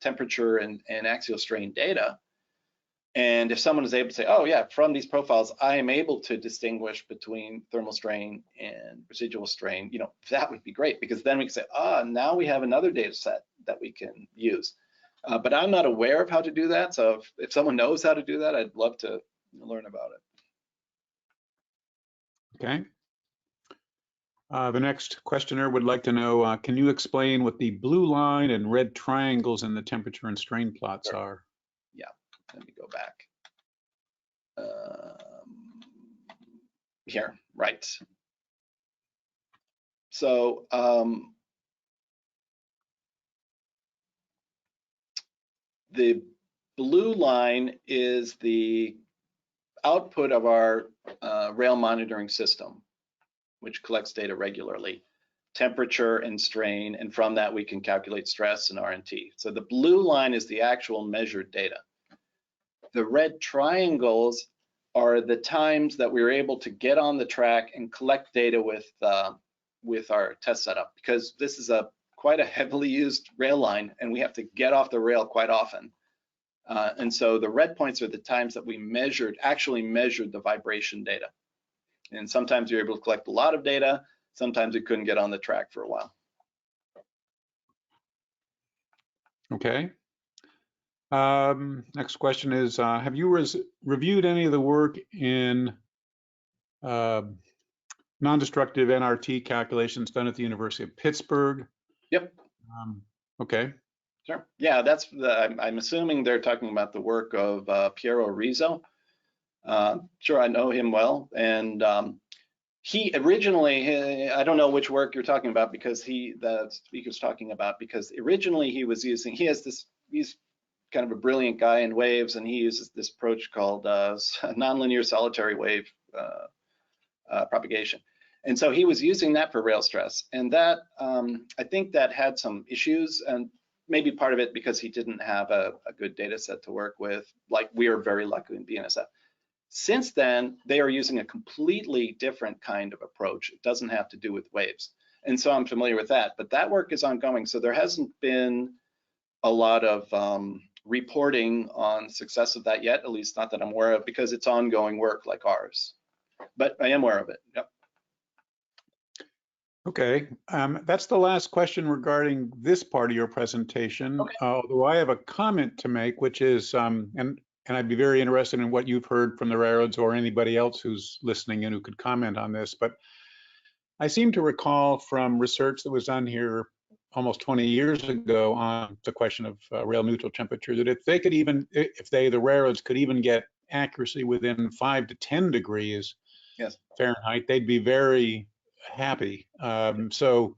temperature and axial strain data. And if someone is able to say, oh yeah, from these profiles, I am able to distinguish between thermal strain and residual strain, that would be great, because then we can say, now we have another data set that we can use. But I'm not aware of how to do that. So if someone knows how to do that, I'd love to learn about it. Okay. The next questioner would like to know, can you explain what the blue line and red triangles in the temperature and strain plots are? Yeah, let me go back. Here, right. So the blue line is the output of our rail monitoring system, which collects data regularly, temperature and strain, and from that we can calculate stress and RNT. So the blue line is the actual measured data. The red triangles are the times that we were able to get on the track and collect data with our test setup, because this is quite a heavily used rail line and we have to get off the rail quite often. And so the red points are the times that we actually measured the vibration data. And sometimes you're able to collect a lot of data, sometimes we couldn't get on the track for a while. Okay. Next question is, have you reviewed any of the work in non-destructive NRT calculations done at the University of Pittsburgh? Yep. Okay. Sure. Yeah, I'm assuming they're talking about the work of Piero Rizzo. Sure, I know him well. And he originally, I don't know which work you're talking about, because the speaker's talking about, because originally he's kind of a brilliant guy in waves, and he uses this approach called nonlinear solitary wave propagation. And so he was using that for rail stress, and that I think that had some issues, and maybe part of it because he didn't have a good data set to work with, like we are very lucky in BNSF. Since then, they are using a completely different kind of approach. It doesn't have to do with waves. And so I'm familiar with that, but that work is ongoing. So there hasn't been a lot of reporting on success of that yet, at least not that I'm aware of, because it's ongoing work like ours. But I am aware of it. Yep. Okay, that's the last question regarding this part of your presentation. Okay. Although I have a comment to make, which is, and I'd be very interested in what you've heard from the railroads or anybody else who's listening and who could comment on this. But I seem to recall from research that was done here almost 20 years ago on the question of rail neutral temperature, that if the railroads could even get accuracy within 5 to 10 degrees Fahrenheit, they'd be very happy. So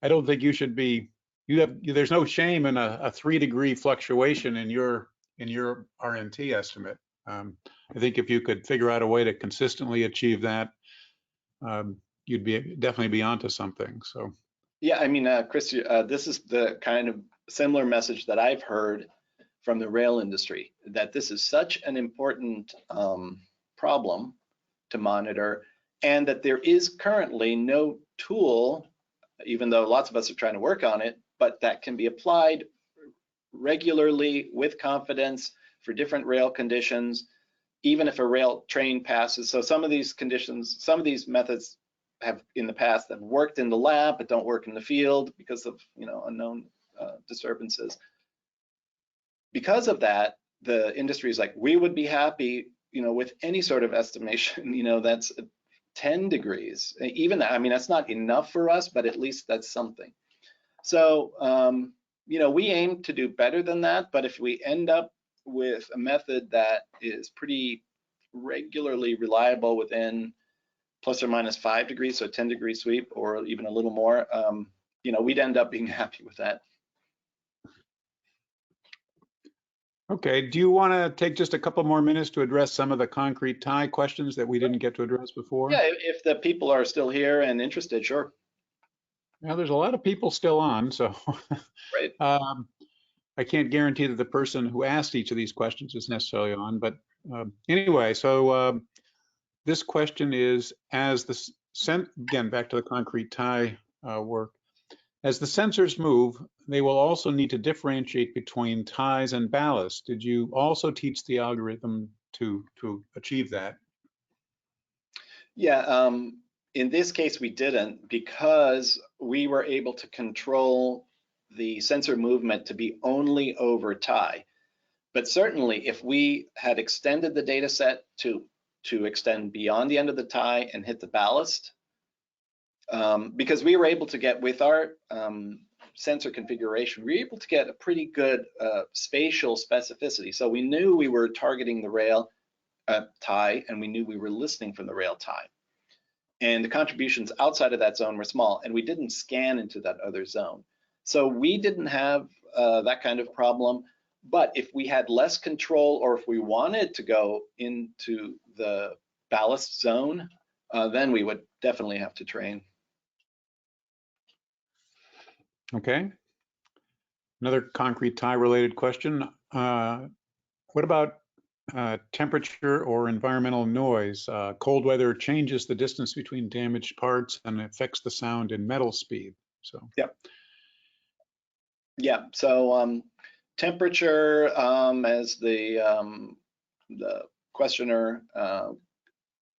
I don't think you should be, there's no shame in a 3-degree fluctuation in your RNT estimate. I think if you could figure out a way to consistently achieve that, you'd definitely be onto something. So yeah, I mean, Chris, this is the kind of similar message that I've heard from the rail industry, that this is such an important problem to monitor, and that there is currently no tool, even though lots of us are trying to work on it, but that can be applied regularly with confidence for different rail conditions, even if a rail train passes. So some of these conditions, some of these methods have in the past have worked in the lab but don't work in the field because of unknown disturbances. Because of that, the industry is like, we would be happy with any sort of estimation that's 10 degrees. Even that, I mean, that's not enough for us, but at least that's something. So we aim to do better than that, but if we end up with a method that is pretty regularly reliable within plus or minus 5 degrees, so a 10-degree sweep, or even a little more, we'd end up being happy with that. Okay, do you want to take just a couple more minutes to address some of the concrete tie questions that we didn't get to address before? Yeah, if the people are still here and interested, sure. Now, there's a lot of people still on, so Right. I can't guarantee that the person who asked each of these questions is necessarily on, but anyway, so this question is, again, back to the concrete tie work, as the sensors move, they will also need to differentiate between ties and ballast. Did you also teach the algorithm to achieve that? Yeah, in this case, we didn't because we were able to control the sensor movement to be only over tie. But certainly, if we had extended the data set to extend beyond the end of the tie and hit the ballast, because we were able to get, with our sensor configuration, we were able to get a pretty good spatial specificity. So we knew we were targeting the rail tie, and we knew we were listening from the rail tie. And the contributions outside of that zone were small, and we didn't scan into that other zone. So we didn't have that kind of problem. But if we had less control, or if we wanted to go into the ballast zone, then we would definitely have to train. Okay. Another concrete tie related question. What about temperature or environmental noise? Cold weather changes the distance between damaged parts and affects the sound in metal speed. So yeah. So temperature, as the questioner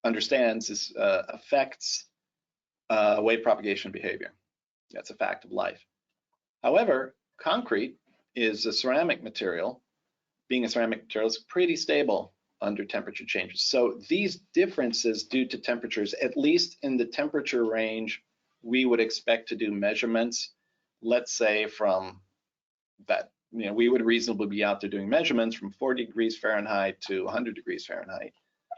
understands, is affects wave propagation behavior. That's a fact of life. However, concrete is a ceramic material. Being a ceramic material, is pretty stable under temperature changes. So these differences due to temperatures, at least in the temperature range, we would expect to do measurements, let's say from that, we would reasonably be out there doing measurements from 40 degrees Fahrenheit to 100 degrees Fahrenheit,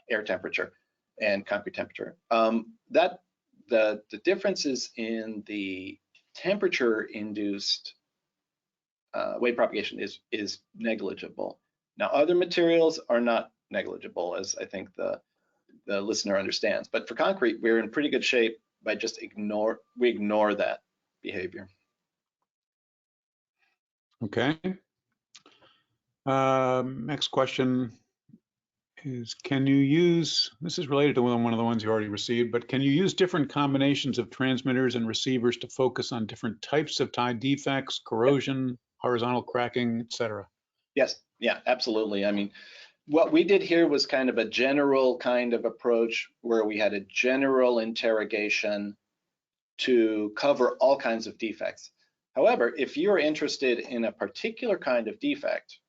air temperature and concrete temperature. That the differences in the temperature-induced wave propagation is negligible. Now, other materials are not negligible, as I think the listener understands. But for concrete, we're in pretty good shape by just ignore that behavior. okay. Next question is, can you use, this is related to one of the ones you already received, but can you use different combinations of transmitters and receivers to focus on different types of tie defects, corrosion, horizontal cracking, etc.? Yes, yeah, absolutely. I mean, what we did here was kind of a general kind of approach where we had a general interrogation to cover all kinds of defects. However, if you're interested in a particular kind of defect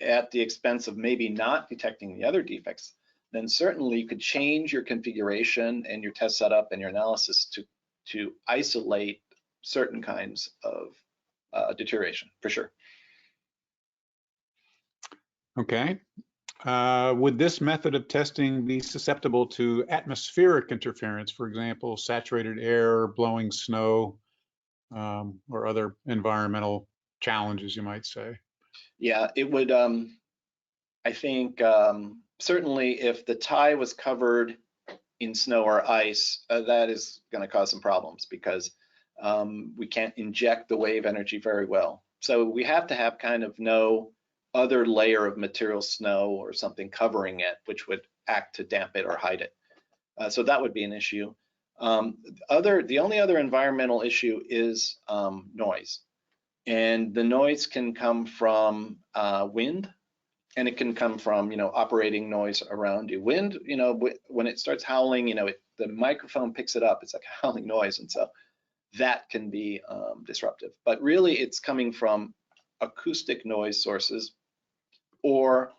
at the expense of maybe not detecting the other defects, then certainly you could change your configuration and your test setup and your analysis to isolate certain kinds of deterioration, for sure. Okay. Would this method of testing be susceptible to atmospheric interference, for example, saturated air, blowing snow, or other environmental challenges, you might say? Yeah, it would. I think certainly if the tie was covered in snow or ice, that is going to cause some problems because we can't inject the wave energy very well. So we have to have kind of no other layer of material, snow or something covering it, which would act to damp it or hide it. So that would be an issue. The only other environmental issue is noise. And the noise can come from wind, and it can come from, operating noise around you. Wind, when it starts howling, the microphone picks it up. It's like a howling noise, and so that can be disruptive. But really, it's coming from acoustic noise sources or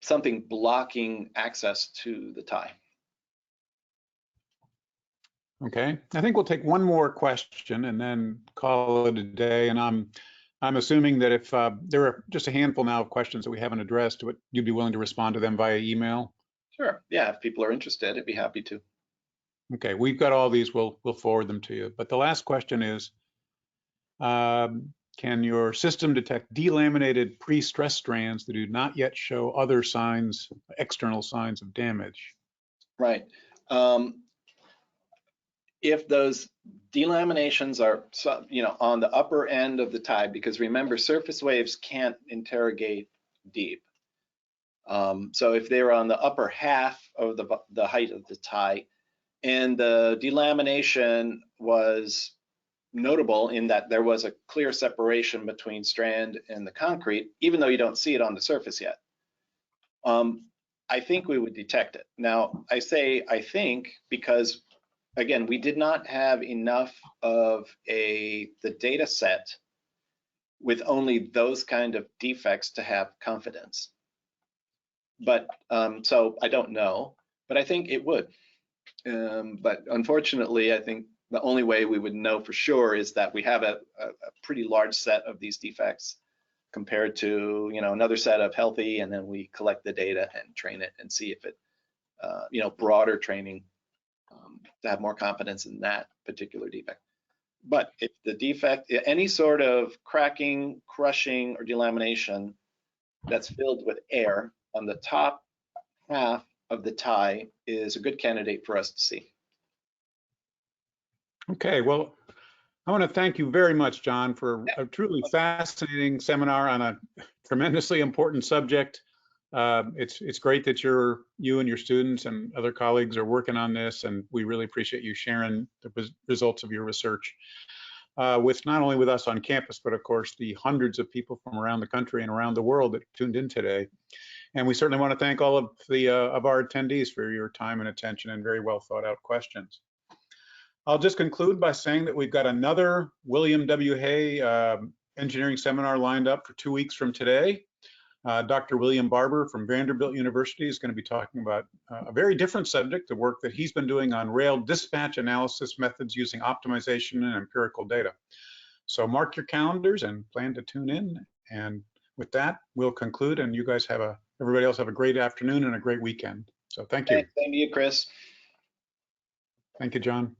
something blocking access to the tie. Okay, I think we'll take one more question and then call it a day. And I'm assuming that if there are just a handful now of questions that we haven't addressed, you'd be willing to respond to them via email? Sure. Yeah, if people are interested, I'd be happy to. Okay, we've got all these. We'll forward them to you. But the last question is, Can your system detect delaminated pre-stress strands that do not yet show other signs, external signs of damage? Right. If those delaminations are, on the upper end of the tie, because remember, surface waves can't interrogate deep. So if they're on the upper half of the height of the tie, and the delamination was notable in that there was a clear separation between strand and the concrete, even though you don't see it on the surface yet, I think we would detect it. Now, I say I think because, again, we did not have enough of the data set with only those kind of defects to have confidence. But so I don't know, but I think it would. But unfortunately, I think the only way we would know for sure is that we have a pretty large set of these defects compared to another set of healthy, and then we collect the data and train it and see if it broader training to have more confidence in that particular defect. But if the defect, any sort of cracking, crushing, or delamination that's filled with air on the top half of the tie is a good candidate for us to see. Okay, well, I want to thank you very much, John, for a truly fascinating seminar on a tremendously important subject. It's great that you and your students and other colleagues are working on this, and we really appreciate you sharing the results of your research with not only with us on campus, but of course the hundreds of people from around the country and around the world that tuned in today. And we certainly want to thank all of our attendees for your time and attention and very well thought out questions. I'll just conclude by saying that we've got another William W. Hay engineering seminar lined up for 2 weeks from today. Dr. William Barber from Vanderbilt University is going to be talking about a very different subject, the work that he's been doing on rail dispatch analysis methods using optimization and empirical data. So mark your calendars and plan to tune in. And with that, we'll conclude, and you guys everybody else have a great afternoon and a great weekend. So thank you. Thank you, Chris. Thank you, John.